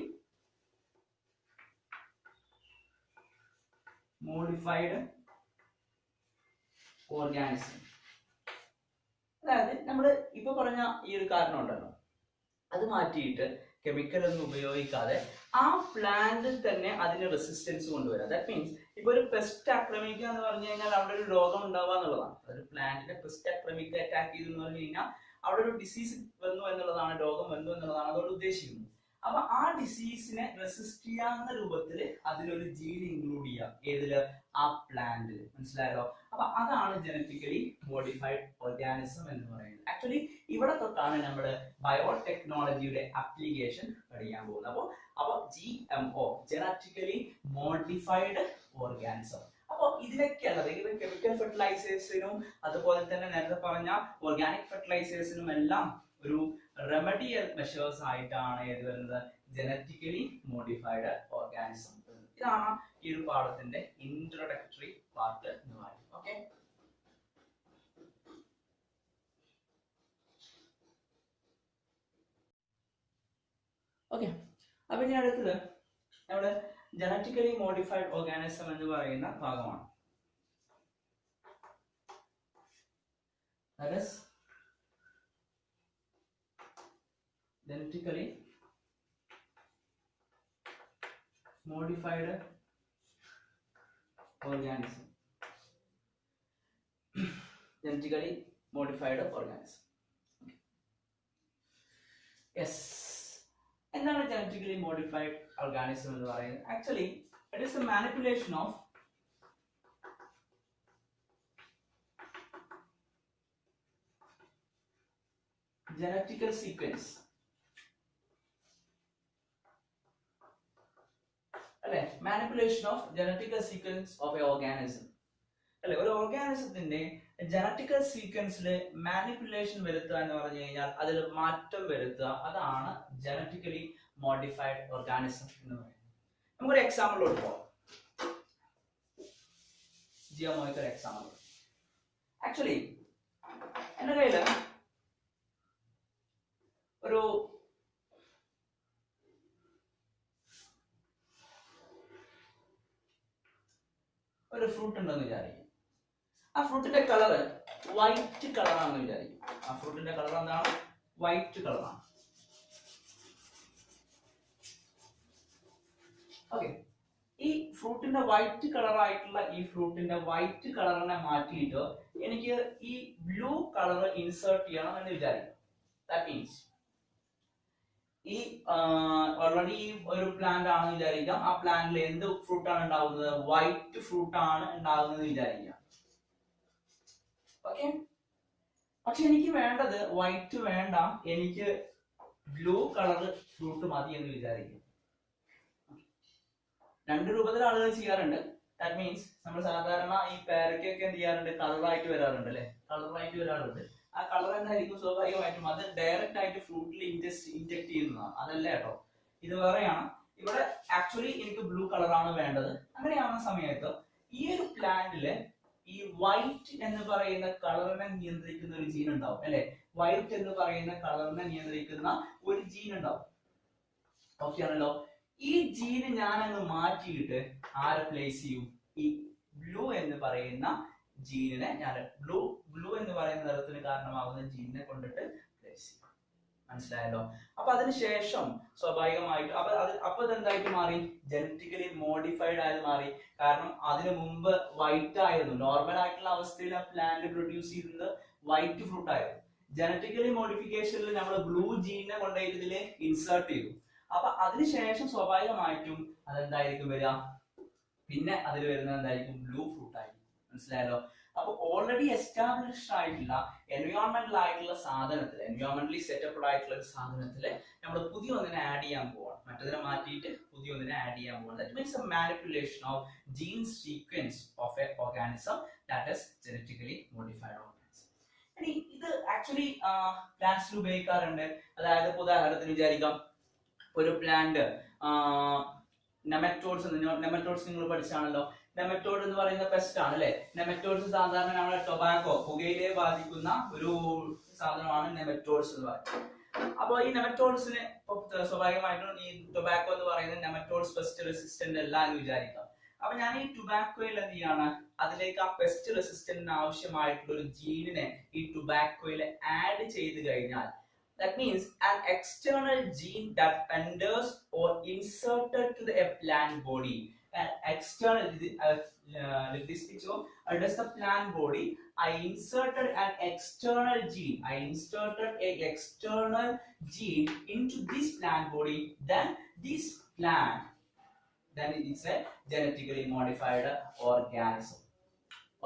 modified organism. അതായത് നമ്മൾ ഇപ്പൊ പറഞ്ഞ ഈ ഒരു കാരണം ഉണ്ടല്ലോ, അത് മാറ്റിയിട്ട് കെമിക്കൽ ഒന്നും ഉപയോഗിക്കാതെ ആ പ്ലാന്റിൽ തന്നെ അതിന് റെസിസ്റ്റൻസ് കൊണ്ടുവരാം. ദാറ്റ് മീൻസ് ഇപ്പൊ ഒരു പെസ്റ്റ് ആക്രമിക്കുക എന്ന് പറഞ്ഞു കഴിഞ്ഞാൽ അവിടെ ഒരു രോഗം ഉണ്ടാവുക എന്നുള്ളതാണ്. ഒരു പ്ലാന്റിനെ പെസ്റ്റ് ആക്രമിക്കുക, അറ്റാക്ക് ചെയ്തു എന്ന് പറഞ്ഞു കഴിഞ്ഞാൽ അവിടെ ഒരു ഡിസീസ് വന്നു എന്നുള്ളതാണ്, രോഗം വന്നു എന്നുള്ളതാണ് അതോട് ഉദ്ദേശിക്കുന്നത്. അപ്പൊ ആ ഡിസീസിനെ റെസിസ്റ്റ് ചെയ്യാവുന്ന രൂപത്തിൽ അതിലൊരു ജീൻ ഇൻക്ലൂഡ് ചെയ്യാം. ഏതില്? ആ പ്ലാന്റിൽ. മനസ്സിലായല്ലോ? അപ്പൊ അതാണ് ജനറ്റിക്കലി മോഡിഫൈഡ് ഓർഗാനിസം എന്ന് പറയുന്നത്. ആക്ച്വലി ഇവിടെ തൊട്ടാണ് നമ്മുടെ ബയോടെക്നോളജിയുടെ ആപ്ലിക്കേഷൻ പഠിക്കാൻ പോകുന്നത്. അപ്പൊ GMO, ജനറ്റിക്കലി മോഡിഫൈഡ് ഓർഗാനിസം. അപ്പൊ ഇതിനൊക്കെയുള്ളത് കെമിക്കൽ ഫെർട്ടിലൈസേഴ്സിനും അതുപോലെ തന്നെ നേരത്തെ പറഞ്ഞ ഓർഗാനിക് ഫെർട്ടിലൈസേഴ്സിനും എല്ലാം ഒരു റെമഡിയൽ മെഷേഴ്സ് ആയിട്ടാണ് ഏത് വരുന്നത്? Genetically modified organism. ഇതാണ് ഈ ഒരു പാഠത്തിന്റെ ഇൻട്രോഡക്ടറി പാർട്ട് എന്ന് പറയുന്നത്. ഓക്കെ, അപ്പൊ ഇനി അടുത്തത് നമ്മുടെ ജനറ്റിക്കലി മോഡിഫൈഡ് ഓർഗാനിസം എന്ന് പറയുന്ന ഭാഗമാണ്. That is genetically modified organism. Genetically modified organism. Yes. എന്താണ് genetically modified organism എന്ന് പറയുന്നത്? Actually, it is a manipulation of genetical sequence. അല്ലെ, manipulation of genetical sequence of a organism. അല്ലെ, ഒരു ഓർഗാനിസത്തിന്റെ ജനറ്റിക്കൽ സീക്വൻസിൽ മാനിപ്പുലേഷൻ വരുത്തുക എന്ന് പറഞ്ഞു കഴിഞ്ഞാൽ അതിൽ മാറ്റം വരുത്തുക, അതാണ് ജനറ്റിക്കലി മോഡിഫൈഡ് ഓർഗാനിസം എന്ന് പറയുന്നത്. നമുക്കൊരു എക്സാമ്പിളോട്ട് പോകാം. GMOയ്ക്ക് ഒരു എക്സാമ്പിൾ. ആക്ച്വലി എന്റെ കയ്യില് ഒരു ഫ്രൂട്ട് ഉണ്ടെന്ന് വിചാരിക്കും. ആ ഫ്രൂട്ടിന്റെ കളർ വൈറ്റ് കളറാണെന്ന് വിചാരിക്കും. ആ ഫ്രൂട്ടിന്റെ കളർ എന്താണ്? വൈറ്റ് കളറാണ്. ഓക്കെ, ഈ ഫ്രൂട്ടിന്റെ വൈറ്റ് കളറായിട്ടുള്ള ഈ ഫ്രൂട്ടിന്റെ വൈറ്റ് കളറിനെ മാറ്റിയിട്ട് എനിക്ക് ഈ ബ്ലൂ കളർ ഇൻസേർട്ട് ചെയ്യണം എന്ന് വിചാരിക്കും. ദാറ്റ് മീൻസ് ഈ ഓൾറെഡി ഒരു പ്ലാന്റ് ആണെന്ന് വിചാരിക്കാം. ആ പ്ലാന്റിൽ എന്ത് ഫ്രൂട്ടാണ് ഉണ്ടാവുന്നത്? വൈറ്റ് ഫ്രൂട്ട് ആണ് ഉണ്ടാകുന്നത് വിചാരിക്കാം. ഓക്കെ, പക്ഷെ എനിക്ക് വേണ്ടത് വൈറ്റ് വേണ്ട, എനിക്ക് ബ്ലൂ കളർ ഫ്രൂട്ട് മതി എന്ന് വിചാരിക്കും. രണ്ട് രൂപത്തിൽ ആളുകൾ ചെയ്യാറുണ്ട്. ദാറ്റ് മീൻസ് നമ്മൾ സാധാരണ ഈ പേരക്കൊക്കെ എന്ത് ചെയ്യാറുണ്ട്? കളറായിട്ട് വരാറുണ്ട് അല്ലെ, കളറായിട്ട് വരാറുണ്ട്. ആ കളർ എന്തായിരിക്കും? സ്വാഭാവികമായിട്ടും അത് ഡയറക്റ്റ് ആയിട്ട് ഫ്രൂട്ടിൽ ഇൻജെക്ട് ചെയ്യുന്നതാണ്. അതല്ല കേട്ടോ, ഇത് വേറെയാണ്. ഇവിടെ ആക്ച്വലി എനിക്ക് ബ്ലൂ കളറാണ് വേണ്ടത്. അങ്ങനെയാവുന്ന സമയത്ത് ഈ ഒരു പ്ലാന്റില് ഈ വൈറ്റ് എന്ന് പറയുന്ന കളറിനെ നിയന്ത്രിക്കുന്ന ഒരു ജീൻ ഉണ്ടാവും അല്ലെ. വൈറ്റ് എന്ന് പറയുന്ന കളറിനെ നിയന്ത്രിക്കുന്ന ഒരു ജീൻ ഉണ്ടാവും. ഓക്കെ ആണല്ലോ. ഈ ജീന് ഞാൻ അങ്ങ് മാറ്റിയിട്ട് ആരെ പ്ലേസ് ചെയ്യും? ഈ ബ്ലൂ എന്ന് പറയുന്ന ജീനിനെ ഞാൻ ബ്ലൂ എന്ന് പറയുന്ന നിറത്തിന് കാരണമാകുന്ന ജീനിനെ കൊണ്ടിട്ട് പ്ലേസ് ചെയ്യും. മനസ്സിലായല്ലോ? അപ്പൊ അതിനുശേഷം സ്വാഭാവികമായിട്ട് അപ്പൊ ഇതെന്തായിട്ട് മാറി? ജനറ്റിക്കലി മോഡിഫൈഡ് ആയത് മാറി. കാരണം അതിനു മുമ്പ് വൈറ്റ് ആയിരുന്നു. നോർമൽ ആയിട്ടുള്ള അവസ്ഥയിൽ ആ പ്ലാന്റ് പ്രൊഡ്യൂസ് ചെയ്യുന്നത് വൈറ്റ് ഫ്രൂട്ട് ആയിരുന്നു. ജനറ്റിക്കലി മോഡിഫിക്കേഷനിൽ നമ്മൾ ബ്ലൂ ജീനെ കൊണ്ടുപോയിട്ട് ഇതിൽ ഇൻസേർട്ട് ചെയ്തു. അപ്പൊ അതിനുശേഷം സ്വാഭാവികമായിട്ടും അതെന്തായിരിക്കും വരിക? പിന്നെ അതിൽ വരുന്നത് എന്തായിരിക്കും? ബ്ലൂ ഫ്രൂട്ട് ആയിരിക്കും. മനസ്സിലായല്ലോ? അപ്പൊ ഓൾറെഡി എസ്റ്റാബ്ലിഷ്ഡ് ആയിട്ടുള്ള എൻവയോൺമെന്റൽ ആയിട്ടുള്ള സാധനത്തിൽ, എൻവയോൺമെന്റലി സെറ്റപ്ഡ് ആയിട്ടുള്ള ഒരു സാധനത്തില് നമ്മൾ പുതിയ ഒന്നിനെ ആഡ് ചെയ്യാൻ പോവാണ്. മറ്റതിനെ മാറ്റിയിട്ട് പുതിയ ഒന്നിനെ ആഡ് ചെയ്യാൻ പോവാണ്. That means a manipulation of gene sequence of a organism that is genetically modified organism. ഇനി ഇത് ആക്ച്വലി പ്ലാന്റ്സിൽ ഉപയോഗിക്കാറുണ്ട്. അതായത് ഉദാഹരണത്തിന് വിചാരിക്കാം, ഒരു പ്ലാന്റ് നെമറ്റോഡ്സ് നിങ്ങൾ പഠിച്ചാണല്ലോ. നെമറ്റോഡ് എന്ന് പറയുന്ന പെസ്റ്റ് ആണ് അല്ലെ. നെമറ്റോഡ്സ് സാധാരണ നമ്മുടെ ടൊബാക്കോ, പുകയിലയെ ബാധിക്കുന്ന ഒരു സാധനമാണ് നെമറ്റോഡ്സ് എന്ന് പറയുന്നത്. അപ്പോൾ ഈ നെമറ്റോഡ്സിന് സ്വാഭാവികമായിട്ടും ഈ ടൊബാക്കോ എന്ന് പറയുന്നത് നെമറ്റോഡ്സ് പെസ്റ്റ് റെസിസ്റ്റന്റ് അല്ല എന്ന് വിചാരിക്കാം. അപ്പൊ ഞാൻ ഈ ടൊബാക്കോയിൽ എന്ത് ചെയ്യാണ്? അതിലേക്ക് ആ പെസ്റ്റ് റെസിസ്റ്റന്റിന് ആവശ്യമായിട്ടുള്ള ഒരു ജീനിനെ ഈ ടൊബാക്കോയിൽ ആഡ് ചെയ്ത് കഴിഞ്ഞാൽ, that means an external gene that enters or inserted to the plant body, an external this picture does the plant body, I inserted an external gene, I inserted a external gene into this plant body, then this plant, then it is a genetically modified organism.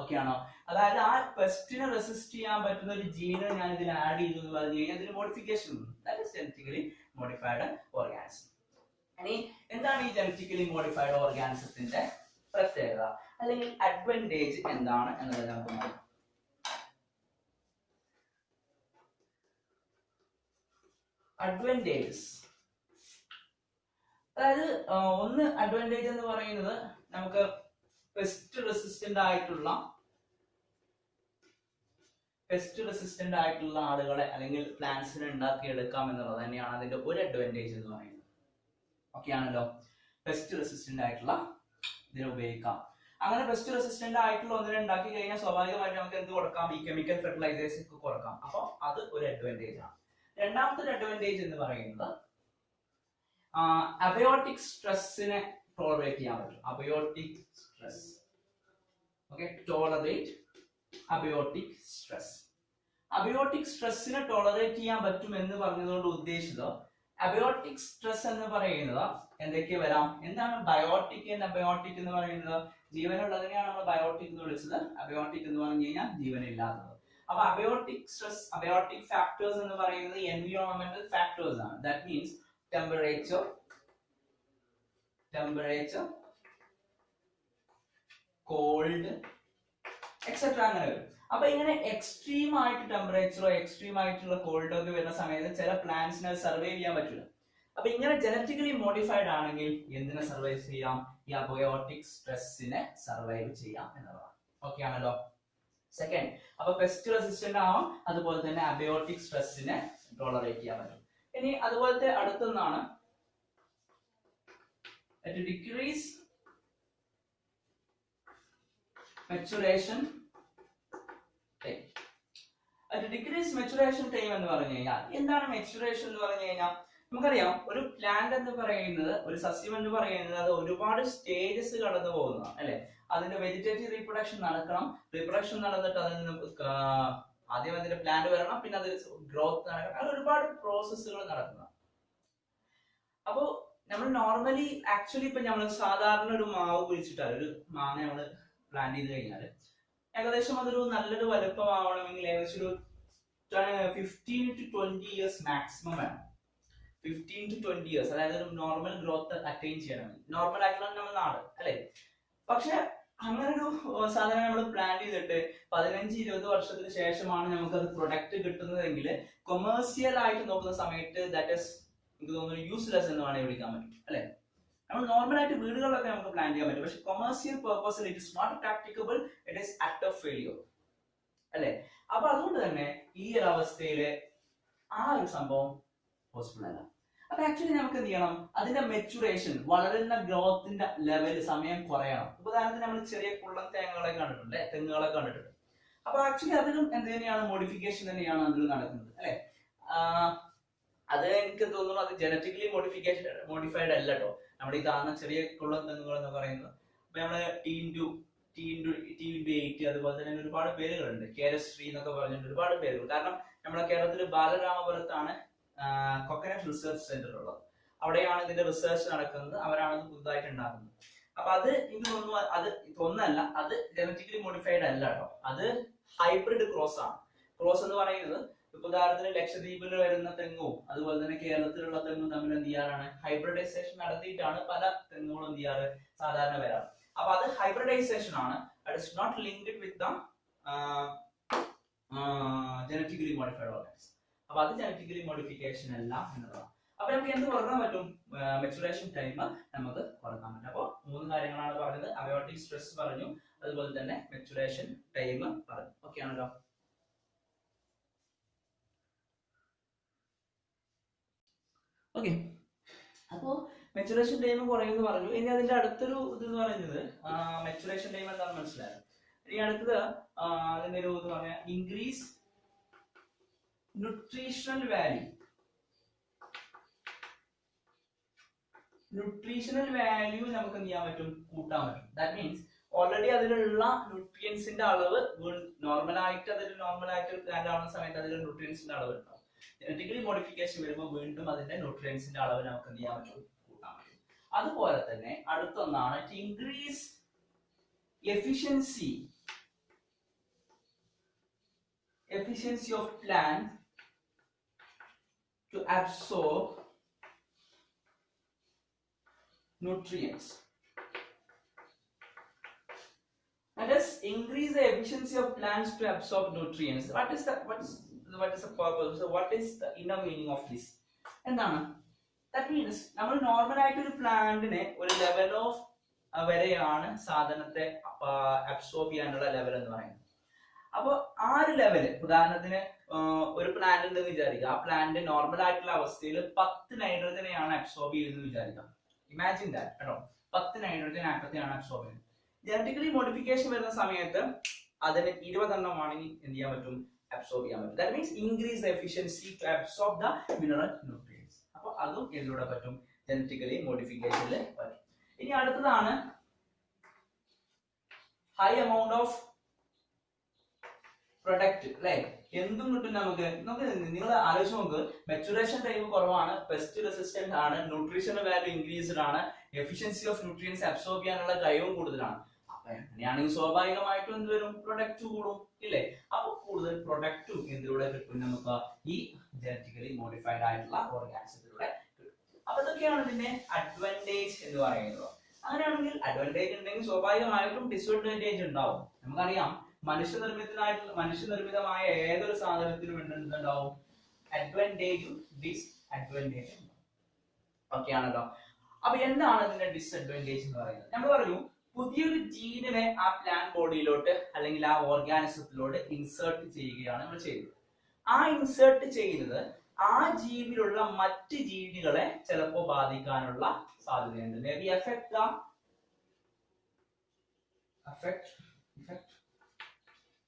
Okay ആണോ? അതായത് ആ പെസ്റ്റിനെ resist ചെയ്യാൻ പറ്റുന്ന ഒരു ജീനെ ഞാൻ ഇതിൽ add ചെയ്തു എന്ന് പറഞ്ഞു കഴിഞ്ഞാൽ അതിന് മോഡിഫിക്കേഷൻ ഉണ്ട്. That is genetically modified organism. ഇനി എന്താണ് ഈ ജനറ്റിക്കലി മോഡിഫൈഡ് ഓർഗാനിസത്തിന്റെ പ്രത്യേകത അല്ലെങ്കിൽ അഡ്വാൻറ്റേജ് എന്താണ് എന്നുള്ളത് നമുക്ക് നോക്കാം. അഡ്വാൻറ്റേജസ്, അതായത് ഒന്ന് അഡ്വാൻറ്റേജ് എന്ന് പറയുന്നത് നമുക്ക് പെസ്റ്റ് റെസിസ്റ്റന്റ് ആയിട്ടുള്ള ആളുകളെ അല്ലെങ്കിൽ പ്ലാന്റ്സിനെ ഉണ്ടാക്കിയെടുക്കാം എന്നുള്ളത് തന്നെയാണ് അതിന്റെ ഒരു അഡ്വാൻറ്റേജ് എന്ന് പറയുന്നത്. ഓക്കെ ആണല്ലോ? പെസ്റ്റ് റെസിസ്റ്റന്റ് ആയിട്ടുള്ള ഇതിനെ ഉപയോഗിക്കാം. അങ്ങനെ പെസ്റ്റ് റെസിസ്റ്റന്റ് ആയിട്ടുള്ള ഒന്നിനെ ഉണ്ടാക്കി കഴിഞ്ഞാൽ സ്വാഭാവികമായിട്ട് നമുക്ക് എന്ത് കൊടുക്കാം? ഈ കെമിക്കൽ ഫെർട്ടിലൈസേഴ്സ് ഒക്കെ കൊടുക്കാം. അപ്പൊ അത് ഒരു അഡ്വാൻറ്റേജ് ആണ്. രണ്ടാമത്തെ ഒരു അഡ്വാൻറ്റേജ് എന്ന് പറയുന്നത് അബയോട്ടിക് സ്ട്രെസ്സിനെ ടോളറേറ്റ് ചെയ്യാൻ പറ്റും. Abiotic stress, okay, tolerate abiotic stress. Abiotic സ്ട്രെസ്സിനെ ടോളറേറ്റ് ചെയ്യാൻ പറ്റും എന്ന് പറഞ്ഞതുകൊണ്ട് ഉദ്ദേശിച്ചത് അബയോട്ടിക് സ്ട്രെസ് എന്ന് പറയുന്നത് എന്തൊക്കെ വരാം? എന്താണ് ബയോട്ടിക് ആൻഡ് അബയോട്ടിക് എന്ന് പറയുന്നത്? ജീവനുള്ളതിനെയാണ് നമ്മൾ ബയോട്ടിക് എന്ന് വിളിച്ചത്. അബയോട്ടിക് എന്ന് പറഞ്ഞു കഴിഞ്ഞാൽ ജീവനില്ലാത്തത്. അപ്പൊ അബയോട്ടിക് സ്ട്രെസ്, അബയോട്ടിക് ഫാക്ടേഴ്സ് എന്ന് പറയുന്നത് എൻവിറോൺമെന്റൽ ഫാക്ടേഴ്സ് ആണ്. That means temperature, cold et cetera അങ്ങനെ വരും. അപ്പൊ ഇങ്ങനെ എക്സ്ട്രീം ആയിട്ട് ടെമ്പറേച്ചറോ എക്സ്ട്രീം ആയിട്ടുള്ള കോൾഡോ ഒക്കെ വരുന്ന സമയത്ത് ചില പ്ലാന്റ്സിനെ സർവൈവ് ചെയ്യാൻ പറ്റില്ല. അപ്പൊ ഇങ്ങനെ ജനറ്റിക്കലി മോഡിഫൈഡ് ആണെങ്കിൽ എന്തിനെ സർവൈവ് ചെയ്യാം? ഈ അബയോട്ടിക് സ്ട്രെസ്സിനെ സർവൈവ് ചെയ്യാം എന്നുള്ളതാണ്. ഓക്കെ ആണല്ലോ? സെക്കൻഡ്, അപ്പൊ പെസ്റ്റ് റെസിസ്റ്റന്റ് ആവാം, അതുപോലെ തന്നെ അബയോട്ടിക് സ്ട്രെസ്സിനെ ടോളറേറ്റ് ചെയ്യാൻ പറ്റും. ഇനി അതുപോലത്തെ അടുത്തൊന്നാണ് to decrease maturation time. To decrease maturation time എന്ന് പറഞ്ഞു കഴിഞ്ഞാൽ എന്താണ് മെച്ചുറേഷൻ എന്ന് പറഞ്ഞു കഴിഞ്ഞാൽ നമുക്കറിയാം, ഒരു പ്ലാന്റ് എന്ന് പറയുന്നത്, ഒരു സസ്യം എന്ന് പറയുന്നത് അത് ഒരുപാട് സ്റ്റേജസ് കടന്നു പോകുന്നതാണ് അല്ലെ. അതിന്റെ വെജിറ്റേറ്റീവ് റീപ്രൊഡക്ഷൻ നടക്കണം, റീപ്രൊഡക്ഷൻ നടന്നിട്ട് അതിൽ നിന്ന് ആദ്യം അതിന്റെ പ്ലാന്റ് വരണം, പിന്നെ അത് ഗ്രോത്ത് നടക്കണം, അത് ഒരുപാട് പ്രോസസ്സുകൾ നടക്കുന്നതാണ്. അപ്പോ നമ്മൾ നോർമലി ആക്ച്വലി ഇപ്പൊ നമ്മൾ സാധാരണ ഒരു മാവ് കുഴിച്ചിട്ടാൽ, ഒരു മാങ്ങ നമ്മൾ പ്ലാന്റ് ചെയ്ത് കഴിഞ്ഞാൽ ഏകദേശം അതൊരു നല്ലൊരു വലുപ്പമാവണമെങ്കിൽ ഏകദേശം ഒരു 15 to 20 years മാക്സിമം വേണം. 15 to 20 years, അതായത് ഒരു നോർമൽ ഗ്രോത്ത് അറ്റൈൻ ചെയ്യണമെങ്കിൽ. നോർമൽ ആയിട്ടുള്ള നമ്മൾ നാട് അല്ലെ. പക്ഷെ അങ്ങനെ ഒരു സാധനം നമ്മൾ പ്ലാൻ ചെയ്തിട്ട് 15-20 വർഷത്തിന് ശേഷമാണ് നമുക്കത് പ്രൊഡക്റ്റ് കിട്ടുന്നതെങ്കിൽ കൊമേഴ്സ്യൽ ആയിട്ട് നോക്കുന്ന സമയത്ത് ദാറ്റ് ഈസ് എനിക്ക് തോന്നുന്നു യൂസ്ലെസ് എന്ന് വേണമെങ്കിൽ വിളിക്കാൻ പറ്റും അല്ലെ. നമ്മൾ നോർമൽ ആയിട്ട് വീടുകളിലൊക്കെ നമുക്ക് പ്ലാൻ ചെയ്യാൻ പറ്റും, പക്ഷെ കൊമേഴ്സ്യൽ പർപ്പസിൽ it is not practicable, it is utter failure അല്ലെ. അപ്പൊ അതുകൊണ്ട് തന്നെ ഈ ഒരു അവസ്ഥയില് ആ ഒരു സംഭവം പോസിബിൾ അല്ല. അപ്പൊ ആക്ച്വലി നമുക്ക് എന്ത് ചെയ്യണം? അതിന്റെ മെച്ചുറേഷൻ, വളരുന്ന ഗ്രോത്തിന്റെ ലെവൽ സമയം കുറയണം. ഉദാഹരണത്തിന് നമ്മൾ ചെറിയ കുള്ളൻ തേങ്ങകളെ കണ്ടിട്ടുണ്ട്, തെങ്ങുകളെ കണ്ടിട്ടുണ്ട്. അപ്പൊ ആക്ച്വലി അതിലും എന്ത് തന്നെയാണ് മോഡിഫിക്കേഷൻ തന്നെയാണ് അതിൽ നടക്കുന്നത് അല്ലെ. അത് എനിക്ക് തോന്നുന്നു അത് ജനറ്റിക്കലി മോഡിഫൈഡ് അല്ല കേട്ടോ. നമ്മുടെ ഈ കാണുന്ന ചെറിയ കുളം തെങ്ങുകൾ എന്ന് പറയുന്നത്. അപ്പൊ നമ്മള് T*8 അതുപോലെ തന്നെ ഒരുപാട് പേരുകളുണ്ട്. കേരശ്രീ എന്നൊക്കെ പറഞ്ഞിട്ട് ഒരുപാട് പേരുകൾ. കാരണം നമ്മുടെ കേരളത്തിൽ ബാലരാമപുരത്താണ് കൊക്കനട്ട് റിസർച്ച് സെന്റർ ഉള്ളത്. അവിടെയാണ് ഇതിന്റെ റിസർച്ച് നടക്കുന്നത്. അവരാണ് ഇത് പുതുതായിട്ട് ഉണ്ടാക്കുന്നത്. അപ്പൊ അത് എനിക്ക് തോന്നുന്നു അത് ഒന്നല്ല, അത് ജനറ്റിക്കലി മോഡിഫൈഡ് അല്ല കേട്ടോ. അത് ഹൈബ്രിഡ് ക്രോസ് ആണ്. ക്രോസ് എന്ന് പറയുന്നത് ഇപ്പൊ ഉദാഹരണത്തിന് ലക്ഷദ്വീപിൽ വരുന്ന തെങ്ങും അതുപോലെ തന്നെ കേരളത്തിലുള്ള തെങ്ങും തമ്മിൽ എന്ത് ചെയ്യാറാണ്, ഹൈബ്രിഡൈസേഷൻ നടത്തിയിട്ടാണ് പല തെങ്ങുകളും എന്ത് ചെയ്യാറ് സാധാരണ വരാറ്. അപ്പൊ അത് ഹൈബ്രിഡൈസേഷൻ ആണ്. It is not linked with the genetically modified organism. അപ്പൊ അത് ജനറ്റിക്കലി മോഡിഫിക്കേഷൻ അല്ല എന്നതാണ്. അപ്പൊ നമുക്ക് എന്ത് കുറക്കാൻ പറ്റും, മെച്ചുറേഷൻ ടൈം നമുക്ക് കുറക്കാൻ പറ്റും. അപ്പൊ 3 കാര്യങ്ങളാണ് പറഞ്ഞത്. അബയോട്ടിക് സ്ട്രെസ് പറഞ്ഞു, അതുപോലെ തന്നെ മെച്ചുറേഷൻ ടൈം പറഞ്ഞു. ഓക്കെ ആണല്ലോ. ഓക്കെ, അപ്പോ മെച്ചുറേഷൻ ടൈം കുറയുമെന്ന് പറഞ്ഞു. ഇനി അതിന്റെ അടുത്തൊരു ഇതെന്ന് പറയുന്നത് മെച്ചുറേഷൻ ടൈം എന്താണെന്ന് മനസ്സിലായത്. ഇനി അടുത്തത് അതിന്റെ ഒരു ഇത് പറഞ്ഞാൽ increase nutritional value. Nutritional value നമുക്ക് എന്ത് ചെയ്യാൻ പറ്റും, കൂട്ടാൻ പറ്റും. ദാറ്റ് മീൻസ് ഓൾറെഡി അതിലുള്ള ന്യൂട്രിയൻസിന്റെ അളവ് നോർമലായിട്ട് പ്ലാന്റ് ആവുന്ന സമയത്ത് അതിൽ ന്യൂട്രിയൻസിന്റെ അളവ് ഉണ്ടാവും. ജനറ്റിക്കലി മോഡിഫിക്കേഷൻ വരുമ്പോൾ വീണ്ടും അതിന്റെ ന്യൂട്രിയൻസിന്റെ അളവ് നമുക്ക് എന്ത് ചെയ്യാൻ പറ്റും, കൂട്ടാൻ പറ്റും. അതുപോലെ തന്നെ അടുത്തൊന്നാണ് increase efficiency of plant to absorb nutrients. Let us increase the efficiency of plants to absorb nutrients. What is the purpose? So what is the inner meaning of this? എന്താണ്? That means നമ്മൾ normal ആയിട്ട് ഒരു പ്ലാന്റിനെ ഒരു level of വരെയാണ് സാധനത്തെ absorb ചെയ്യാനുള്ള level എന്ന് പറയുന്നത്. അപ്പൊ ആ ഒരു ലെവല്, ഉദാഹരണത്തിന് ഒരു പ്ലാന്റ് ഉണ്ടെന്ന് വിചാരിക്കുക. ആ പ്ലാന്റ് നോർമൽ ആയിട്ടുള്ള അവസ്ഥയിൽ 10 നൈട്രജനെയാണ് അബ്സോർബ് ചെയ്യുന്നത് വിചാരിക്കാം. ഇമാജിൻ ദാറ്റ് കേട്ടോ, 10 നൈട്രജൻ ആറ്റത്തെയാണ് അബ്സോർബ് ചെയ്യുന്നത്. ജനറ്റിക്കലി മോഡിഫിക്കേഷൻ വരുന്ന സമയത്ത് അതിന് 20 എണ്ണമാണെങ്കിൽ എന്ത് ചെയ്യാൻ പറ്റും, അബ്സോർബ് ചെയ്യാൻ പറ്റും. That means increase the efficiency to absorb the mineral nutrients. അപ്പൊ അതും ഇതിലൂടെ പറ്റും, ജനറ്റിക്കലി മോഡിഫിക്കേഷനിൽ പറ്റും. ഇനി അടുത്തതാണ് ഹൈ എമൗണ്ട് ഓഫ് പ്രൊഡക്റ്റ് അല്ലെ. എന്തും കിട്ടും നമുക്ക്. നിങ്ങൾ ആലോചിച്ച് നോക്ക്, മെച്ചുറേഷൻ ടൈം കുറവാണ്, പെസ്റ്റ് റെസിസ്റ്റന്റ് ആണ്, ന്യൂട്രീഷണൽ വാല്യൂ ഇൻക്രീസ്ഡ് ആണ്, എഫിഷ്യൻസി ഓഫ് ന്യൂട്രിയൻസ് അബ്സോർബ് ചെയ്യാനുള്ള കഴിവും കൂടുതലാണ്. അപ്പൊ അങ്ങനെയാണെങ്കിൽ സ്വാഭാവികമായിട്ടും എന്ത് വരും, പ്രൊഡക്റ്റ് കൂടും ഇല്ലേ. അപ്പൊ കൂടുതൽ പ്രൊഡക്റ്റും ഇതിലൂടെ കിട്ടും നമുക്ക് ഈ ജനറ്റിക്കലി മോഡിഫൈഡ് ആയിട്ടുള്ള ഓർഗാനിസത്തിലൂടെ കിട്ടും. അപ്പൊ ഇതൊക്കെയാണ് ഇതിന്റെ അഡ്വാൻറ്റേജ് എന്ന് പറയുന്നത്. അങ്ങനെയാണെങ്കിൽ അഡ്വാൻറ്റേജ് ഉണ്ടെങ്കിൽ സ്വാഭാവികമായിട്ടും ഡിസ്അഡ്വാൻറ്റേജ് ഉണ്ടാവും. നമുക്കറിയാം മനുഷ്യനിർമ്മിതമായ ഏതൊരു സാധനത്തിനും എന്തുണ്ടാവും, അഡ്വാൻറ്റേജും ഡിസ്അഡ്വാൻറ്റേജും. ഓക്കെ ആണല്ലോ. അപ്പൊ എന്താണ് ഇതിന്റെ ഡിസ്അഡ്വാൻറ്റേജ് എന്ന് പറയുന്നത്? നമ്മൾ പറഞ്ഞു, പുതിയൊരു ജീനിനെ ആ പ്ലാന്റ് ബോഡിയിലോട്ട് അല്ലെങ്കിൽ ആ ഓർഗാനിസത്തിലോട്ട് ഇൻസേർട്ട് ചെയ്യുകയാണ് നമ്മൾ ചെയ്യുന്നത്. ആ ഇൻസേർട്ട് ചെയ്യുന്നത് ആ ജീവിയിലുള്ള മറ്റ് ജീനുകളെ ചിലപ്പോൾ ബാധിക്കാനുള്ള സാധ്യതയുണ്ട്. മേ ബി affect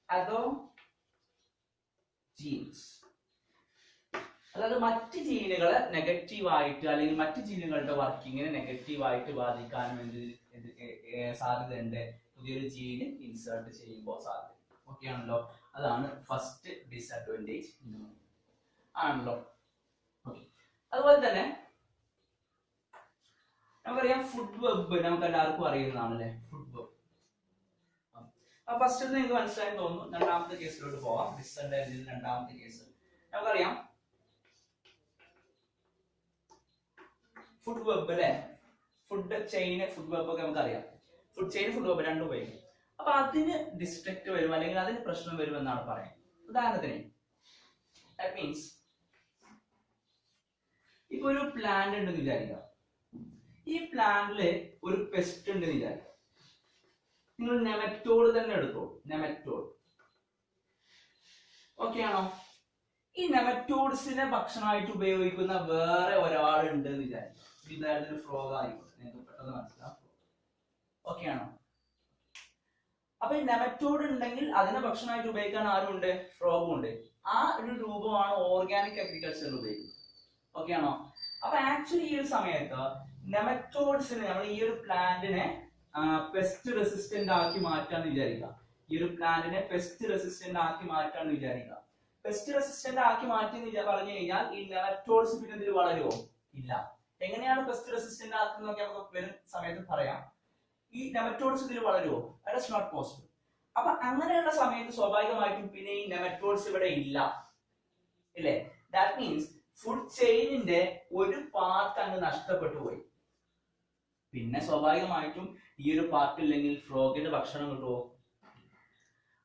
അതോ ജീൻസ്, അതായത് മറ്റ് ജീനുകളെ നെഗറ്റീവായിട്ട് അല്ലെങ്കിൽ മറ്റ് ജീനുകളുടെ വർക്കിങ്ങിനെ നെഗറ്റീവായിട്ട് ബാധിക്കാനും സാധ്യതയുണ്ട് പുതിയൊരു ജീന് ഇൻസേർട്ട് ചെയ്യുമ്പോൾ സാധ്യത. ഓക്കെ ആണല്ലോ. അതാണ് ഫസ്റ്റ് ഡിസ്അഡ്വാൻറ്റേജ് ആണല്ലോ. ഓക്കെ, അതുപോലെ തന്നെ നമുക്കറിയാം ഫുഡ് വെബ് നമുക്ക് എല്ലാവർക്കും അറിയുന്നതാണ് അല്ലെ. ഫുഡ് വെബ് ഫസ്റ്റ് നിങ്ങൾക്ക് മനസ്സിലായി തോന്നുന്നു. രണ്ടാമത്തെ കേസിലോട്ട് പോവാം. ഡിസ്അഡ്വാൻറ്റേജ് രണ്ടാമത്തെ കേസ് നമുക്കറിയാം ഫുഡ് വെബ് അല്ലെ. ഫുഡ് ചെയിൻ, ഫുഡ് വെബ് ഒക്കെ നമുക്കറിയാം. ഫുഡ് ചെയിൻ, ഫുഡ് വെബ് രണ്ടും വരും. അപ്പൊ അതിന് ഡിസ്ട്രക്ട് വരും അല്ലെങ്കിൽ അതിന് പ്രശ്നം വരും എന്നാണ് പറയുന്നത്. ഉദാഹരണത്തിന് ദാറ്റ് മീൻസ് ഇപ്പൊ ഒരു പ്ലാന്റ് ഉണ്ടെന്ന് വിചാരിക്കാം. ഈ പ്ലാന്റില് ഒരു പെസ്റ്റ് ഉണ്ടെന്ന് വിചാരിക്കാം. നിങ്ങൾ നെമറ്റോഡ് തന്നെ എടുത്തോ, നെമറ്റോഡ്. ഓക്കെ ആണോ? ഈ നെമറ്റോഡ്സിനെ ഭക്ഷണമായിട്ട് ഉപയോഗിക്കുന്ന വേറെ ഒരാളുണ്ട് എന്ന് വിചാരിക്കാം. ഉദാഹരണത്തിന് ഫ്രോഗ് ആയിക്കോട്ടെ, നിങ്ങൾക്ക് പെട്ടെന്ന് മനസ്സിലാവും. ഓക്കെ ആണോ? അപ്പൊ ഈ നെമറ്റോഡ് ഉണ്ടെങ്കിൽ അതിനെ ഭക്ഷണമായിട്ട് ഉപയോഗിക്കാൻ ആരുണ്ട്? ഫ്രോഗും ഉണ്ട്. ആ ഒരു രൂപമാണ് ഓർഗാനിക് അഗ്രികൾച്ചറിൽ ഉപയോഗിക്കുന്നത്. ഓക്കെ ആണോ? അപ്പൊ ആക്ച്വലി ഈ ഒരു സമയത്ത് നെമറ്റോഡ്സിനെ നമ്മൾ ഈ ഒരു പ്ലാന്റിനെ പെസ്റ്റ് റെസിസ്റ്റന്റ് ആക്കി മാറ്റാന്ന് വിചാരിക്കുക. ഈ ഒരു പ്ലാന്റിനെ പെസ്റ്റ് റെസിസ്റ്റന്റ് ആക്കി മാറ്റാന്ന് വിചാരിക്കുക. പെസ്റ്റ് റെസിസ്റ്റന്റ് ആക്കി മാറ്റി പറഞ്ഞു കഴിഞ്ഞാൽ ഈ നെമറ്റോഡ്സ് പിന്നെ ഇതിൽ വളരുമോ? ഇല്ല. എങ്ങനെയാണ് പെസ്റ്റ് റെസിസ്റ്റന്റ് ആക്കുന്നതൊക്കെ നമുക്ക് വരും സമയത്ത് പറയാം. ഈ നെമറ്റോഡ്സ് ഇതിൽ വളരുമോ? That is not possible. അപ്പൊ അങ്ങനെയുള്ള സമയത്ത് സ്വാഭാവികമായിട്ടും പിന്നെ ഈ നെമറ്റോഡ്സ് ഇവിടെ ഇല്ല, ഇല്ലേ? ദാറ്റ് മീൻസ് ഫുഡ് ചെയിനിന്റെ ഒരു പാർട്ട് അങ്ങ് നഷ്ടപ്പെട്ടു പോയി. പിന്നെ സ്വാഭാവികമായിട്ടും ഈ ഒരു പാർട്ട് ഇല്ലെങ്കിൽ ഫ്രോഗിന്റെ ഭക്ഷണം കിട്ടുമോ?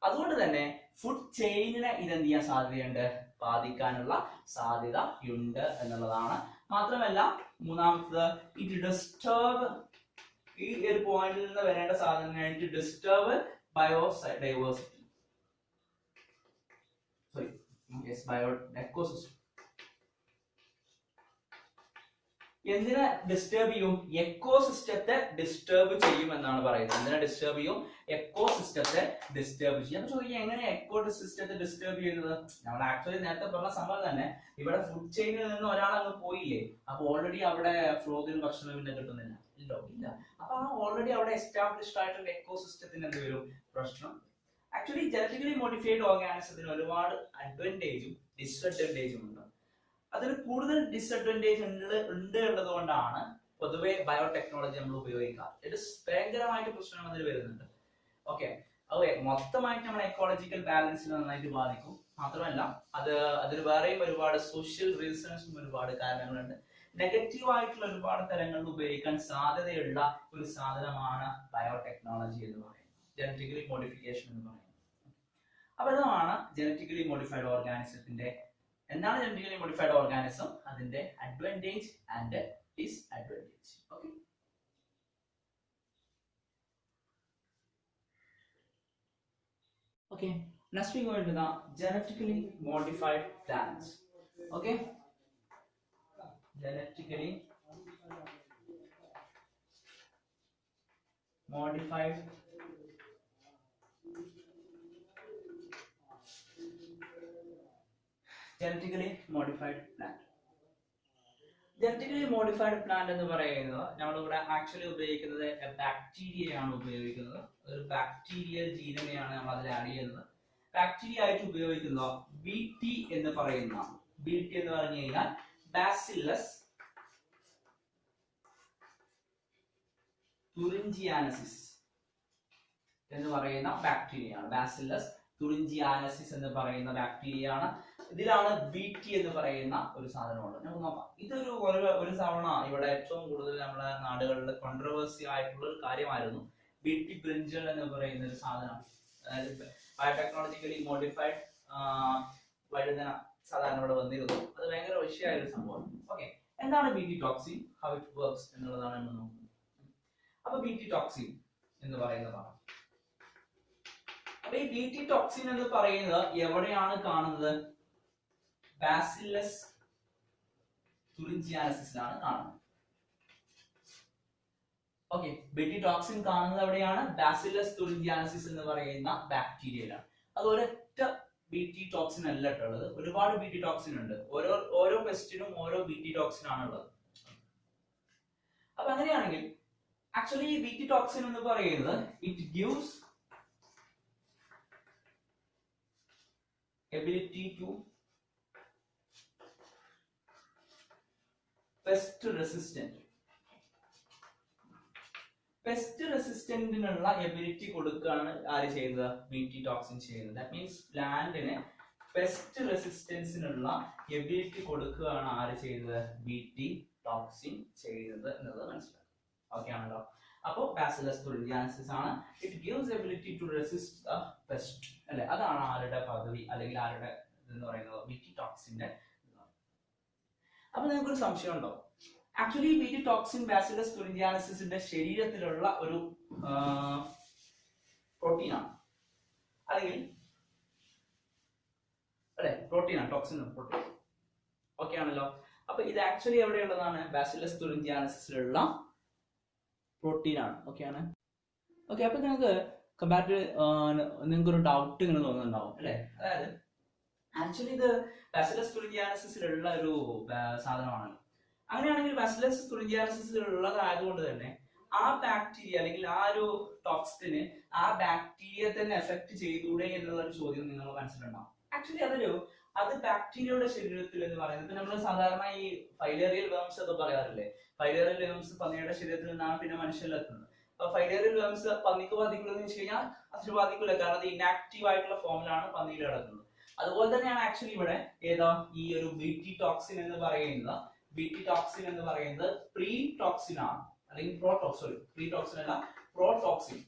അതുകൊണ്ട് തന്നെ ഫുഡ് ചെയിനിനെ ഇതെന്ത് ചെയ്യാൻ സാധ്യതയുണ്ട്? ബാധിക്കാനുള്ള സാധ്യത ഉണ്ട് എന്നുള്ളതാണ്. മാത്രമല്ല മൂന്നാമത്തത് ഇറ്റ് ഡിസ്റ്റർബ്, ഈ ഒരു പോയിന്റിൽ നിന്ന് വരേണ്ട സാധനമായിട്ട് disturb biodiversity, sorry yes ecosystem. എന്തിനെ ഡിസ്റ്റർബ് ചെയ്യും? എക്കോസിസ്റ്റത്തെ ഡിസ്റ്റർബ് ചെയ്യും എന്നാണ് പറയുന്നത്. എന്തിനെ ഡിസ്റ്റർബ് ചെയ്യും? എക്കോസിസ്റ്റത്തെ ഡിസ്റ്റർബ് ചെയ്യും. അപ്പൊ ചോദിക്കുക എങ്ങനെ എക്കോസിസ്റ്റത്തെ ഡിസ്റ്റർബ് ചെയ്യുന്നത്? നമ്മൾ ആക്ച്വലി നേരത്തെ പറഞ്ഞ സംഭവം തന്നെ, ഇവിടെ ഫുഡ് ചെയിനിൽ നിന്ന് ഒരാൾ അങ്ങ് പോയില്ലേ, അപ്പൊ ഓൾറെഡി അവിടെ ഫ്രോഗിന് ഭക്ഷണം പിന്നെ കിട്ടുന്നില്ല, ഇല്ല. അപ്പൊ ആ ഓൾറെഡി അവിടെ എസ്റ്റാബ്ലിഷ്ഡ് ആയിട്ടുള്ള എക്കോസിസ്റ്റത്തിന് എന്ത് വരും? പ്രശ്നം. ആക്ച്വലി ജനറ്റിക്കലി മോഡിഫൈഡ് ഓർഗാനിസത്തിന് ഒരുപാട് അഡ്വാൻറ്റേജും ഡിസ്അഡ്വാൻറ്റേജും ഉണ്ട്. അതിന് കൂടുതൽ ഡിസ്അഡ്വാൻറ്റേജ് ഉണ്ട് ഉള്ളത് കൊണ്ടാണ് പൊതുവെ ബയോടെക്നോളജി നമ്മൾ ഉപയോഗിക്കാറ്. ഇത് ഭയങ്കരമായിട്ട് പ്രശ്നം അതിൽ വരുന്നുണ്ട്. ഓക്കെ, അത് മൊത്തമായിട്ട് നമ്മുടെ എക്കോളജിക്കൽ ബാലൻസിനെ നന്നായിട്ട് ബാധിക്കും. മാത്രമല്ല അതിന് വേറെയും ഒരുപാട് സോഷ്യൽ റീസൺസും ഒരുപാട് കാരണങ്ങളുണ്ട്. നെഗറ്റീവ് ആയിട്ടുള്ള ഒരുപാട് തരങ്ങളിൽ ഉപയോഗിക്കാൻ സാധ്യതയുള്ള ഒരു സാധനമാണ് ബയോടെക്നോളജി എന്ന് പറയുന്നത്, ജനറ്റിക്കലി മോഡിഫിക്കേഷൻ എന്ന് പറയുന്നത്. അപ്പൊ ഇതാണ് ജനറ്റിക്കലി മോഡിഫൈഡ് ഓർഗാനിസത്തിന്റെ. എന്താണ് ജനറ്റിക്കലി മോഡിഫൈഡ് ഓർഗാനിസം? അതിന്റെ advantage and disadvantage. Okay, okay, next we go into the genetically modified plants. Okay, genetically modified plant. Genetically modified plant എന്ന് പറയുന്നത് നമ്മളിവിടെ ആക്ച്വലി ഉപയോഗിക്കുന്നത് ബാക്ടീരിയയാണ് ഉപയോഗിക്കുന്നത്. ഒരു ബാക്ടീരിയൽ ജീനിനെയാണ് നമ്മൾ അതിൽ ആഡ് ചെയ്യുന്നത്. ബാക്ടീരിയ ആയിട്ട് ഉപയോഗിക്കുന്ന BT എന്ന് പറയുന്ന, BT എന്ന് പറഞ്ഞു കഴിഞ്ഞാൽ ബാസില്ലസ് തുറിഞ്ചിയാനസിസ് എന്ന് പറയുന്ന ബാക്ടീരിയയാണ്. ബാസില്ലസ് തുറിഞ്ചിയാനസിസ് എന്ന് പറയുന്ന ബാക്ടീരിയയാണ്. ഇതിലാണ് BT എന്ന് പറയുന്ന ഒരു സാധനമുള്ളത്. നമുക്ക് നോക്കാം. ഇതൊരു ഒരു തവണ ഇവിടെ ഏറ്റവും കൂടുതൽ നമ്മുടെ നാടുകളിൽ കോൺട്രവേഴ്സി ആയിട്ടുള്ള ഒരു കാര്യമായിരുന്നു. BT ബ്രിഞ്ചൽ എന്ന് പറയുന്ന ഒരു സാധനം, അതായത് ബയോടെക്നോളജിക്കലി മോഡിഫൈഡ് വഴുതന സാധാരണ ഇവിടെ വന്നിരുന്നു. അത് ഭയങ്കര വിഷയമായ ഒരു സംഭവം. ഓക്കെ, എന്താണ് BT toxin, how it works എന്നുള്ളതാണ് നമ്മൾ നോക്കുന്നത്. അപ്പൊ BT ടോക്സിൻ എന്ന് പറയുന്നതാണ്. അപ്പൊ ഈ BT ടോക്സിൻ എന്ന് പറയുന്നത് എവിടെയാണ് കാണുന്നത്? ബാസില്ലസ് തുറിഞ്ചിയാനസിസിലാണ് കാണുന്നത്. ഓക്കെ, BT ടോക്സിൻ കാണുന്നത് എവിടെയാണ്? ബാസില്ലസ് തുറിഞ്ചിയാനസിസ് എന്ന് പറയുന്ന ബാക്ടീരിയയിലാണ്. അത് ഒരൊറ്റ BT ടോക്സിൻ അല്ല ഉള്ളത്, ഒരുപാട് BT ടോക്സിൻ ഉണ്ട്. ഓരോ പെസ്റ്റിനും ഓരോ BT ടോക്സിൻ ആണുള്ളത്. അപ്പൊ അങ്ങനെയാണെങ്കിൽ ആക്ച്വലി ഈ BT ടോക്സിൻ എന്ന് പറയുന്നത് it gives ability to pest resistant. Pest റെസിസ്റ്റന്റിനുള്ള എബിലിറ്റി കൊടുക്കുകയാണ് ആര് ചെയ്യുന്നത്? BT ടോക്സിൻ ചെയ്യുന്നത്. ദാറ്റ് മീൻസ് പ്ലാന്റിന് പെസ്റ്റ് റെസിസ്റ്റൻസിനുള്ള എബിലിറ്റി കൊടുക്കുകയാണ് ആര് ചെയ്യുന്നത്? BT ടോക്സിൻ ചെയ്യുന്നത് എന്നുള്ളത് മനസ്സിലാക്കുക. ഓക്കെ ആണല്ലോ? അപ്പോൾ ബാസില്ലസ് തുറിഞ്ചിയാനസിസ് ആണ്. It gives ability to resist the pest, അല്ലെ? അതാണ് ആരുടെ പദവി അല്ലെങ്കിൽ ആരുടെ എന്ന് പറയുന്നത്? BT ടോക്സിന്റെ. അപ്പൊ നിങ്ങൾക്കൊരു സംശയം ഉണ്ടോ? ആക്ച്വലി BT ടോക്സിൻ ബാസില്ലസ് തുറിഞ്ചിയാനസിസിന്റെ ശരീരത്തിലുള്ള ഒരു പ്രോട്ടീനാണ്, അല്ലെങ്കിൽ അല്ലെ പ്രോട്ടീനാണ്, ടോക്സിൻ പ്രോട്ടീൻ. ഓക്കെ ആണല്ലോ? അപ്പൊ ഇത് ആക്ച്വലി എവിടെയുള്ളതാണ്? ബാസില്ലസ് തുറിഞ്ചിയാനസിസിലുള്ള പ്രോട്ടീനാണ്. ഓക്കെ ആണ്? ഓക്കെ, അപ്പൊ നിങ്ങൾക്ക് കമ്പാരിറ്റീവ് നിങ്ങൾക്ക് ഒരു ഡൗട്ട് ഇങ്ങനെ തോന്നുന്നുണ്ടാവും അല്ലെ. അതായത് ആക്ച്വലി ഇത് ബാസിലസ് തുറിഞ്ചിയാനസിസിലുള്ള ഒരു സാധനമാണ്. അങ്ങനെയാണെങ്കിൽ ബാസിലസ് തുറിഞ്ചിയാനസിസിലുള്ളതായതുകൊണ്ട് തന്നെ ആ ബാക്ടീരിയ അല്ലെങ്കിൽ ആ ഒരു ടോക്സിന് ആ ബാക്ടീരിയ തന്നെ എഫക്ട് ചെയ്തൂടെ എന്നുള്ള ഒരു ചോദ്യം നിങ്ങൾ മനസ്സിലുണ്ടാവും. ആക്ച്വലി അത് ബാക്ടീരിയയുടെ ശരീരത്തിൽ എന്ന് പറയുന്നത് നമ്മൾ സാധാരണ ഈ ഫൈലേറിയൽ വേംസ് ഒക്കെ പറയാറില്ലേ. ഫൈലേറിയൽ വേംസ് പന്നിയുടെ ശരീരത്തിൽ നിന്നാണ് പിന്നെ മനുഷ്യരിലെത്തുന്നത്. അപ്പൊ ഫൈലേറിയൽ വേംസ് പന്നിക്ക് ബാധിക്കുള്ളതെന്ന് വെച്ച് കഴിഞ്ഞാൽ അതിന് ബാധിക്കില്ല, കാരണം അത് ഇനാക്റ്റീവ് ആയിട്ടുള്ള ഫോമിലാണ് പന്നിയിൽ കിടക്കുന്നത്. അതുപോലെ തന്നെയാണ് ആക്ച്വലി ഇവിടെ ഈ ഒരു ബീറ്റി ടോക്സിൻ എന്ന് പറയുന്നത് പ്രീ ടോക്സിൻ ആണ്, അല്ലെങ്കിൽ പ്രീടോക്സിൻ അല്ല പ്രോടോക്സിൻ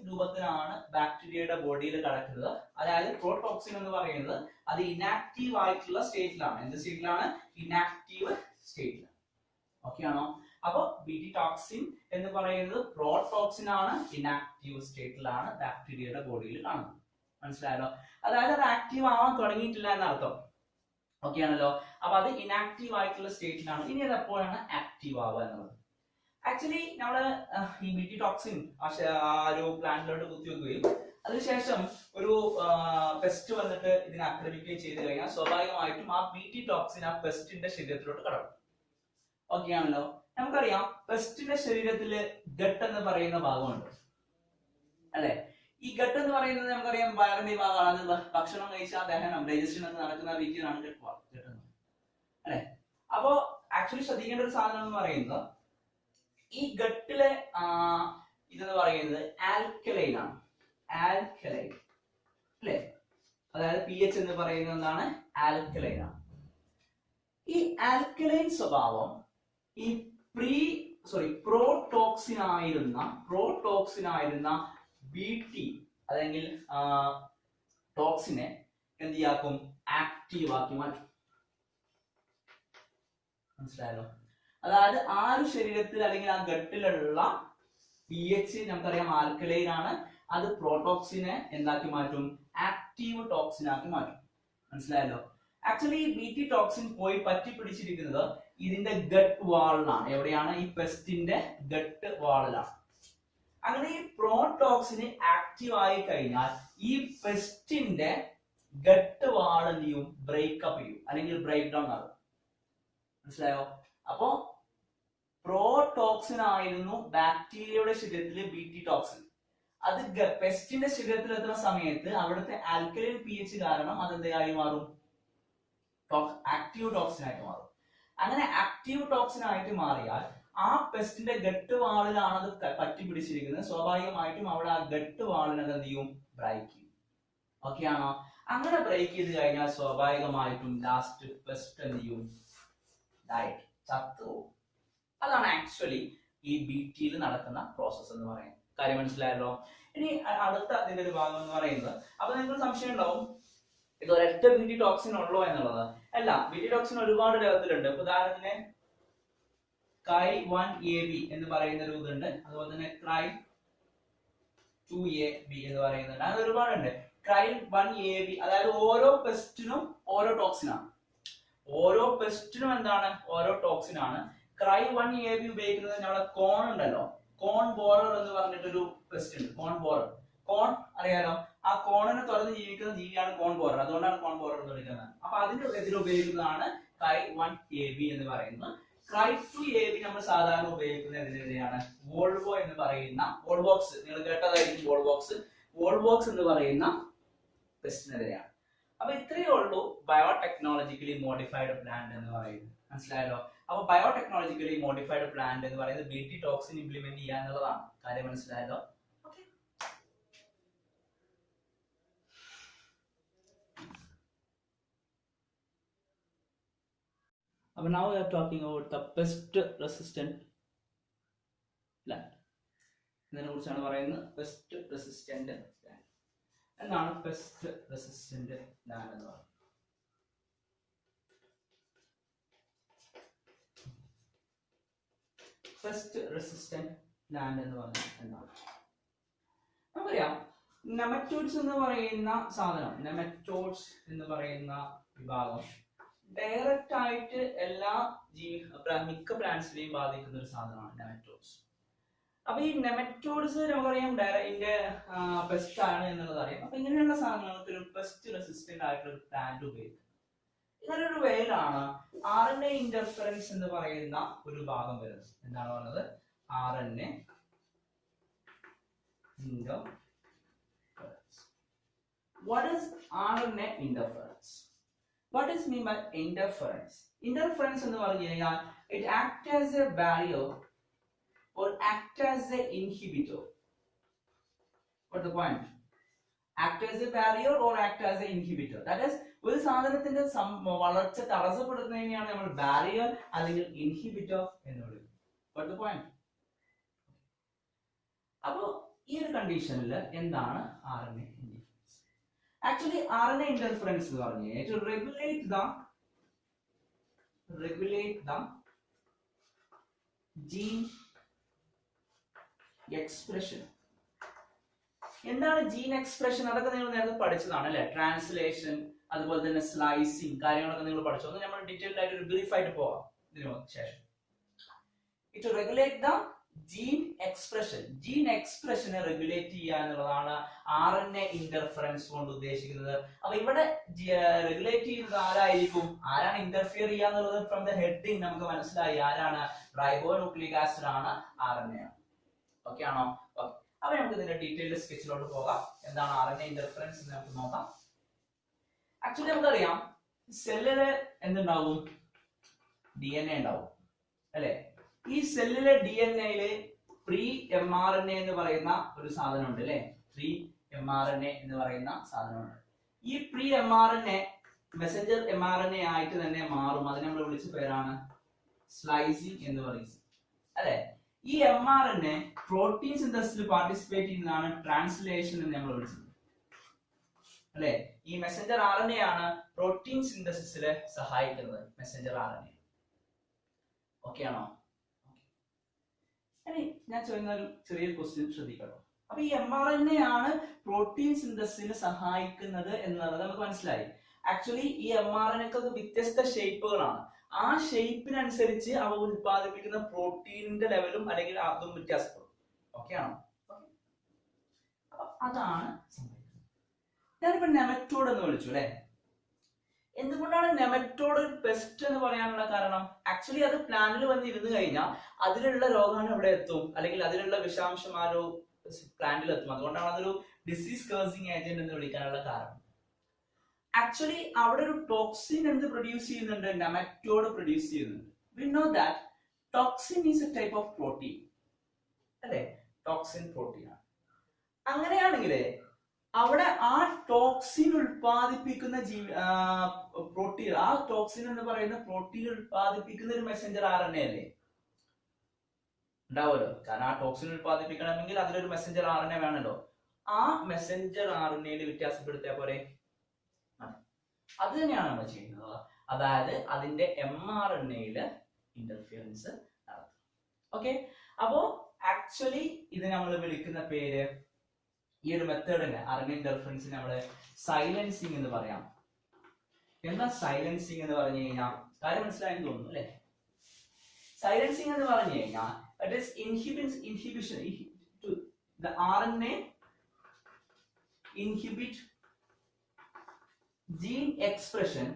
രൂപത്തിലാണ് ബാക്ടീരിയയുടെ ബോഡിയിൽ കിടക്കുന്നത്. അതായത് പ്രോടോക്സിൻ എന്ന് പറയുന്നത് അത് ഇനാക്റ്റീവ് ആയിട്ടുള്ള സ്റ്റേറ്റിലാണ്. എന്ത് സ്റ്റേറ്റിലാണ്? ഇനാക്റ്റീവ് സ്റ്റേറ്റിലാണ്. ഓക്കെ ആണോ? അപ്പൊ ബീറ്റി ടോക്സിൻ എന്ന് പറയുന്നത് പ്രോടോക്സിൻ ആണ്, ഇനാക്റ്റീവ് സ്റ്റേറ്റിലാണ് ബാക്ടീരിയയുടെ ബോഡിയിൽ കാണുന്നത്. മനസ്സിലായല്ലോ? അതായത് അത് ആക്റ്റീവ് ആവാൻ തുടങ്ങിയിട്ടില്ല എന്നർത്ഥം. ഓക്കെ ആണല്ലോ? അപ്പൊ അത് ഇനാക്റ്റീവ് ആയിട്ടുള്ള സ്റ്റേറ്റിലാണ്. ഇനി അത് എപ്പോഴാണ് ആക്റ്റീവ് ആവുക എന്നുള്ളത്. ആക്ച്വലി നമ്മള് ഈ ബീറ്റി ടോക്സിൻ ആ ഒരു പ്ലാന്റിലോട്ട് കുത്തിവെക്കുകയും അതിനുശേഷം ഒരു പെസ്റ്റ് വന്നിട്ട് ഇതിനെ ആക്രമിക്കുകയും ചെയ്ത് കഴിഞ്ഞാൽ സ്വാഭാവികമായിട്ടും ആ ബീറ്റി ടോക്സിൻ ആ പെസ്റ്റിന്റെ ശരീരത്തിലോട്ട് കടക്കും. ഓക്കെ ആണല്ലോ? നമുക്കറിയാം പെസ്റ്റിന്റെ ശരീരത്തില് ഗട്ട് എന്ന് പറയുന്ന ഭാഗമുണ്ട് അല്ലെ. ഈ ഗട്ട് എന്ന് പറയുന്നത് നമുക്കറിയാം വയറിന്റെ ഭാഗമാണ്. ഭക്ഷണം കഴിച്ചാൽ ദഹനം ഡൈജഷൻ ഒക്കെ നടക്കുന്ന രീതിയിലാണ് ഗട്ട് അല്ലെ. അപ്പോ ആക്ച്വലി ശ്രദ്ധിക്കേണ്ട ഒരു സാധനം എന്ന് പറയുന്നത് ഈ ഗട്ടിലെ ഇതെന്ന് പറയുന്നത് ആൽക്കലൈൻ ആണ്. ആൽക്കലൈൻ അല്ലെ. അതായത് pH എന്ന് പറയുന്നത് എന്താണ്? ആൽക്കലൈൻ ആണ്. ഈ ആൽക്കലൈൻ സ്വഭാവം ഈ പ്രോടോക്സിൻ ആയിരുന്ന ബീറ്റി അല്ലെങ്കിൽ ടോക്സിനെ എന്ത് ചെയ്യാക്കും? ആക്റ്റീവ് ആക്കി മാറ്റും. മനസ്സിലായല്ലോ? അതായത് ആ ഒരു ശരീരത്തിൽ അല്ലെങ്കിൽ ആ ഗട്ടിലുള്ള pH നമുക്കറിയാം ആൽക്കലൈൻ ആണ്. അത് പ്രോടോക്സിനെ എന്താക്കി മാറ്റും? ആക്റ്റീവ് ടോക്സിൻ ആക്കി മാറ്റും. മനസ്സിലായല്ലോ? ആക്ച്വലി ബീറ്റി ടോക്സിൻ പോയി പറ്റി പിടിച്ചിരിക്കുന്നത് ഇതിന്റെ ഗട്ട് വാളിലാണ്. എവിടെയാണ്? ഈ പെസ്റ്റിന്റെ ഗട്ട് വാളിലാണ്. അങ്ങനെ ഈ പ്രോടോക്സിന് ആക്റ്റീവ് ആയി കഴിഞ്ഞാൽ ഈ പെസ്റ്റിന്റെ ഗട്ട് വാൾ എന്ത് ചെയ്യും? ബ്രേക്കപ്പ് ചെയ്യും, അല്ലെങ്കിൽ ബ്രേക്ക് ഡൗൺ ആകും. മനസ്സിലായോ? അപ്പോ പ്രോടോക്സിൻ ആയിരുന്നു ബാക്ടീരിയയുടെ ശരീരത്തിലെ ബീറ്റി ടോക്സിൻ. അത് പെസ്റ്റിന്റെ ശരീരത്തിൽ എത്തുന്ന സമയത്ത് അവിടുത്തെ ആൽക്കലൈൻ pH കാരണം അത് എന്തായി മാറും? ആക്റ്റീവ് ടോക്സിൻ ആയിട്ട് മാറും. അങ്ങനെ ആക്റ്റീവ് ടോക്സിൻ ആയിട്ട് മാറിയാൽ ആ പെസ്റ്റിന്റെ ഗട്ട് വാളിലാണ് അത് പറ്റി പിടിച്ചിരിക്കുന്നത്. സ്വാഭാവികമായിട്ടും അവിടെ ആ ഗട്ട് വാളിനെ എന്ത് ചെയ്യും? ബ്രേക്ക് ചെയ്യും. ഓക്കെ ആണോ? അങ്ങനെ ബ്രേക്ക് ചെയ്ത് കഴിഞ്ഞാൽ സ്വാഭാവികമായിട്ടും ലാസ്റ്റ് പെസ്റ്റ് എന്ത് ചെയ്യും? ചത്തുപോകും. അതാണ് ആക്ച്വലി ഈ ബീറ്റിയിൽ നടക്കുന്ന പ്രോസസ് എന്ന് പറയുന്നത്. കാര്യം മനസ്സിലായല്ലോ? ഇനി അടുത്ത അതിന്റെ ഒരു ഭാഗം എന്ന് പറയുന്നത്, അപ്പൊ നിങ്ങൾക്ക് സംശയം ഉണ്ടാവും ഇത് ഒരൊറ്റ ബീറ്റി ടോക്സിൻ ഉള്ളോ എന്നുള്ളത്. അല്ല, ബീറ്റി ടോക്സിൻ ഒരുപാട് തരത്തിലുണ്ട്. ഉദാഹരണത്തിന് Cry1AB എന്ന് പറയുന്ന ഒരു ഇതുണ്ട്. അതുപോലെ തന്നെ Cry2AB എന്ന് പറയുന്നുണ്ട്. അത് ഒരുപാടുണ്ട്. Cry1AB അതായത് ഓരോ പെസ്റ്റിനും ഓരോ ടോക്സിനാണ്. ഓരോ പെസ്റ്റിനും എന്താണ്? ഓരോ ടോക്സിൻ ആണ്. Cry1AB ഉപയോഗിക്കുന്നത് നമ്മുടെ കോൺ ഉണ്ടല്ലോ, കോൺ ബോറർ എന്ന് പറഞ്ഞിട്ടൊരു പെസ്റ്റ് ഉണ്ട്. കോൺ അറിയാലോ? ആ കോണിനെ തുറന്ന് ജീവിക്കുന്ന ജീവിയാണ് കോൺ ബോറർ. അതുകൊണ്ടാണ് കോൺ ബോറർ എന്ന് വിളിക്കുന്നത്. അപ്പൊ അതിന്റെ എതിരെ ഉപയോഗിക്കുന്നതാണ് Cry1AB എന്ന് പറയുന്നത്. Cry2AB നമ്മൾ സാധാരണ ഉപയോഗിക്കുന്നത് ഇതിനെതിരെയാണ്. വോൾവോ എന്ന് പറയുന്ന വോൾബോക്സ്, നിങ്ങൾ കേട്ടതായിരിക്കും വോൾബോക്സ് എന്ന് പറയുന്ന പെസ്റ്റിനെതിരെയാണ്. അപ്പൊ ഇത്രയേ ഉള്ളൂ ബയോടെക്നോളജിക്കലി മോഡിഫൈഡ് പ്ലാന്റ് എന്ന് പറയുന്നത്. മനസ്സിലായല്ലോ? അപ്പൊ ബയോടെക്നോളജിക്കലി മോഡിഫൈഡ് പ്ലാന്റ് എന്ന് പറയുന്നത് ബീറ്റി ടോക്സിൻ ഇംപ്ലിമെന്റ് ചെയ്യുക എന്നുള്ളതാണ്. കാര്യം മനസ്സിലായല്ലോ? അപ്പൊ now we are talking about the pest resistant plant. ഇതിനെ കുറിച്ചാണ് പറയുന്നത്. പെസ്റ്റ് റെസിസ്റ്റന്റ് പ്ലാന്റ് എന്താണ്? പെസ്റ്റ് റെസിസ്റ്റന്റ് പ്ലാന്റ് എന്ന് പറയുന്നത് പെസ്റ്റ് റെസിസ്റ്റന്റ് പ്ലാന്റ് എന്ന് പറഞ്ഞാൽ എന്താണ്? നമുക്കറിയാം നെമറ്റോഡ്സ് എന്ന് പറയുന്ന സാധനം, നെമറ്റോഡ്സ് എന്ന് പറയുന്ന വിഭാഗം ഡയറക്റ്റ് ആയിട്ട് എല്ലാ മിക്ക പ്ലാന്റ്സിനെയും ബാധിക്കുന്ന ഒരു സാധനമാണ് നെമറ്റോഡ്സ്. അപ്പൊ ഈ നെമറ്റോഡ്സ് നമുക്കറിയാം ഇതിന്റെ പെസ്റ്റ് ആണ് എന്നുള്ളത് അറിയാം. അപ്പൊ ഇങ്ങനെയുള്ള സാധനങ്ങൾക്ക് ഒരു പെസ്റ്റ് റെസിസ്റ്റന്റ് ആയിട്ടുള്ള ഒരു പ്ലാന്റ് ഉപയോഗിക്കും. ഇങ്ങനൊരു വേയിലാണ് RNA ഇന്റർഫറൻസ് എന്ന് പറയുന്ന ഒരു ഭാഗം വരുന്നത്. എന്താണ് പറയുന്നത്? RNA interference. What is RNA interference? What is mean by interference? Interference എന്ന് പറഞ്ഞു കഴിഞ്ഞാൽ it acts as a barrier or act as a inhibitor. What the point? Act as a barrier or act as a inhibitor. That is, ഒരു സാധനത്തിന്റെ വളർച്ച തടസ്സപ്പെടുത്തുന്നതിനെയാണ് നമ്മൾ barrier അല്ലെങ്കിൽ inhibitor എന്ന് വിളിക്കുന്നത്. What the point? അപ്പോൾ ഈ ഒരു കണ്ടീഷനിൽ എന്താണ് RNA interference? Actually, RNA interference എന്ന് പറഞ്ഞു കഴിഞ്ഞാൽ to regulate the gene expression. എന്താണ് ജീൻ എക്സ്പ്രഷൻ? അതൊക്കെ നിങ്ങൾ നേരത്തെ പഠിച്ചതാണ് അല്ലെ? ട്രാൻസ്ലേഷൻ, അതുപോലെ തന്നെ സ്ലൈസിങ് കാര്യങ്ങളൊക്കെ നിങ്ങൾ പഠിച്ചു. ഒന്ന് നമ്മൾ ഡീറ്റെയിൽഡ് ആയിട്ട് ഒരു ബ്രീഫ് ആയിട്ട് പോവാം ഇതിനു ശേഷം. It regulate the gene expression. Gene എക്സ്പ്രഷനെ റെഗുലേറ്റ് ചെയ്യുക എന്നുള്ളതാണ് RNA ഇന്റർഫറൻസ് കൊണ്ട് ഉദ്ദേശിക്കുന്നത്. അപ്പൊ ഇവിടെ റെഗുലേറ്റ് ചെയ്യുന്നത് ആരായിരിക്കും? ആരാണ് ഇന്റർഫിയർ ചെയ്യുക എന്നുള്ളത് ഫ്രം ദ ഹെഡിങ് നമുക്ക് മനസ്സിലായി. ആരാണ്? റൈബോന്യൂക്ലിക് ആസിഡ് ആണ്, RNA ആണ്. ഓക്കെ ആണോ? ഓക്കെ. അപ്പൊ നമുക്ക് ഇതിന്റെ ഡീറ്റെയിൽഡ് സ്കെച്ചിലോട്ട് പോകാം. എന്താണ് RNA ഇന്റർഫറൻസ് എന്ന് നമുക്ക് നോക്കാം. ആക്ച്വലി നമുക്കറിയാം സെല്ലില് എന്തുണ്ടാവും? DNA ഉണ്ടാവും അല്ലെ? ഈ സെല്ലിലെ DNA പ്രീ mRNA എന്ന് പറയുന്ന ഒരു സാധനമുണ്ട് അല്ലെ? പ്രീ mRNA എന്ന് പറയുന്ന സാധനമുണ്ട്. ഈ പ്രീ mRNA മെസഞ്ചർ mRNA ആയിട്ട് തന്നെ മാറും. അതിനെ നമ്മൾ വിളിച്ച പേരാണ് സ്ലൈസിങ് എന്ന് പറയുന്നത് അല്ലെ? ഈ mRNA പ്രോട്ടീൻ സിന്തസിസിൽ പാർട്ടിസിപ്പേറ്റ് ചെയ്യുന്നതാണ് ട്രാൻസ്ലേഷൻ എന്ന് നമ്മൾ വിളിച്ചത് അല്ലെ? ഈ മെസഞ്ചർ RNA ആണ് പ്രോട്ടീൻ സിന്തസിസിൽ സഹായിക്കുന്നത്. Messenger RNA. ഓക്കെ ആണോ? ഇനി ഞാൻ ചോദിക്കുന്ന ഒരു ചെറിയൊരു ക്വസ്റ്റ്യൻ ശ്രദ്ധിക്കണം. അപ്പൊ ഈ mRNA ആണ് പ്രോട്ടീൻ സിന്തസിസിന് സഹായിക്കുന്നത് എന്നുള്ളത് നമുക്ക് മനസ്സിലായി. ആക്ച്വലി ഈ mRNAക്ക് വ്യത്യസ്ത ഷേപ്പുകളാണ്. ആ ഷേപ്പിനനുസരിച്ച് അവ ഉൽപ്പാദിപ്പിക്കുന്ന പ്രോട്ടീനിന്റെ ലെവലും അല്ലെങ്കിൽ അതും വ്യത്യാസപ്പെടും. ഓക്കെ ആണോ? അതാണ് സംഭവിക്കുന്നത്. ഞാനിപ്പോ നെമറ്റോഡ് എന്ന് വിളിച്ചു അല്ലെ? എന്തുകൊണ്ടാണ് നെമറ്റോഡ് ഒരു പെസ്റ്റ് എന്ന് പറയാനുള്ള കാരണം? ആക്ച്വലി അത് പ്ലാന്റിൽ വന്ന് ഇരുന്ന് കഴിഞ്ഞാൽ അതിലുള്ള രോഗാണു എവിടെ എത്തും, അല്ലെങ്കിൽ അതിലുള്ള വിഷാംശം ആ ഒരു പ്ലാന്റിൽ എത്തും. അതുകൊണ്ടാണ് അതൊരു ഡിസീസ് കേസിംഗ് ഏജന്റ് എന്ന് വിളിക്കാനുള്ള കാരണം. ആക്ച്വലി അവിടെ ഒരു ടോക്സിൻ എന്ത് പ്രൊഡ്യൂസ് ചെയ്യുന്നുണ്ട്? നെമറ്റോഡ് പ്രൊഡ്യൂസ് ചെയ്യുന്നുണ്ട്. We know that toxin is a type of protein. അല്ലേ? ടോക്സിൻ പ്രോട്ടീൻ ആണ്. അങ്ങനെയാണെങ്കിൽ അവിടെ ആ ടോക്സിൻ ഉൽപ്പാദിപ്പിക്കുന്ന പ്രോട്ടീൻ, ആ ടോക്സിൻ എന്ന് പറയുന്ന പ്രോട്ടീൻ ഉൽപ്പാദിപ്പിക്കുന്ന ഒരു മെസഞ്ചർ RNA അല്ലേ ഉണ്ടാവുമല്ലോ? കാരണം ആ ടോക്സിൻ ഉൽപ്പാദിപ്പിക്കണമെങ്കിൽ അതിലൊരു മെസഞ്ചർ RNA വേണമല്ലോ. ആ മെസഞ്ചർ RNA വ്യത്യാസപ്പെടുത്തിയാൽ പോരെ? അത് തന്നെയാണ് നമ്മൾ ചെയ്യുന്നത്. അതായത് അതിന്റെ mRNA ഇന്റർഫിയറൻസ് നടത്തും. ഓക്കെ. അപ്പോ ആക്ച്വലി ഇത് നമ്മൾ വിളിക്കുന്ന പേര്, ഈ ഒരു മെത്തേഡിന് RNA ഇന്റർഫിയറൻസ് നമ്മൾ സൈലൻസിങ് എന്ന് പറയാം. എന്താ സൈലൻസിങ് എന്ന് പറഞ്ഞു കഴിഞ്ഞാൽ കാര്യം മനസ്സിലായെന്ന് തോന്നുന്നു അല്ലെ? സൈലൻസിങ് എന്ന് പറഞ്ഞു കഴിഞ്ഞാൽ it is inhibition to the RNA inhibit gene expression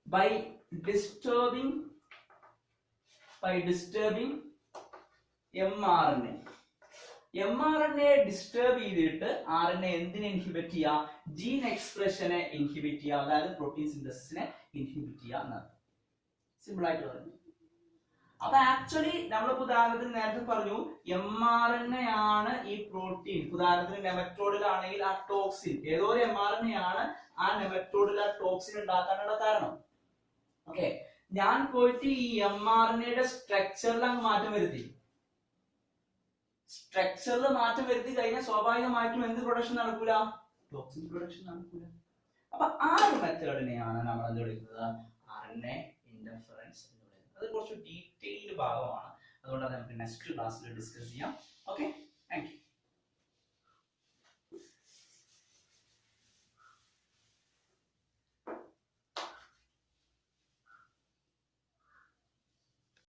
by disturbing mRNA. mRNA disturb ചെയ്തിട്ട് RNA എന്തിനെ ഇൻഹിബിറ്റ് ചെയ്യുക? ജീൻ എക്സ്പ്രഷനെ ഇൻഹിബിറ്റ് ചെയ്യുക, അതായത് പ്രോട്ടീൻ സിന്തസിസിനെ ഇൻഹിബിറ്റ് ചെയ്യുക എന്നാണ്. സിമ്പിൾ ആയിട്ട് പറഞ്ഞു. അപ്പൊ ആക്ച്വലി നമ്മൾ ഉദാഹരണത്തിന് നേരത്തെ പറഞ്ഞു mRNA ആണ് ഈ പ്രോട്ടീൻ. ഉദാഹരണത്തിന് നെമറ്റോഡിലാണെങ്കിൽ ആ ടോക്സിൻ, ഏതോ ഒരു mRNA ആണ് ആ നെമറ്റോഡിൽ ആ ടോക്സിൻ ഉണ്ടാക്കാനുള്ള കാരണം. ഓക്കെ. ഞാൻ പോയിട്ട് ഈ mRNAയുടെ സ്ട്രക്ചറിൽ അങ്ങ് മാറ്റം വരുത്തി. സ്ട്രക്ചറിൽ മാറ്റം വരുത്തി കഴിഞ്ഞാൽ സ്വാഭാവികമായിട്ടും എന്ത് പ്രൊഡക്ഷൻ നടക്കൂല? ടോക്സിൻ പ്രൊഡക്ഷൻ നടക്കൂല. അപ്പൊ ആ ഒരു മെത്തേഡിനെയാണ് നമ്മൾ എന്ത് വിളിക്കുന്നത്? RNA ഇന്റർഫറൻസ് എന്ന് വിളിക്കുന്നത്. അത് കുറച്ച് ഡീറ്റെയിൽഡ് ഭാഗമാണ്. അതുകൊണ്ട് നമുക്ക് നെക്സ്റ്റ് ക്ലാസ്സിൽ ഡിസ്കസ് ചെയ്യാം. Okay, thank you.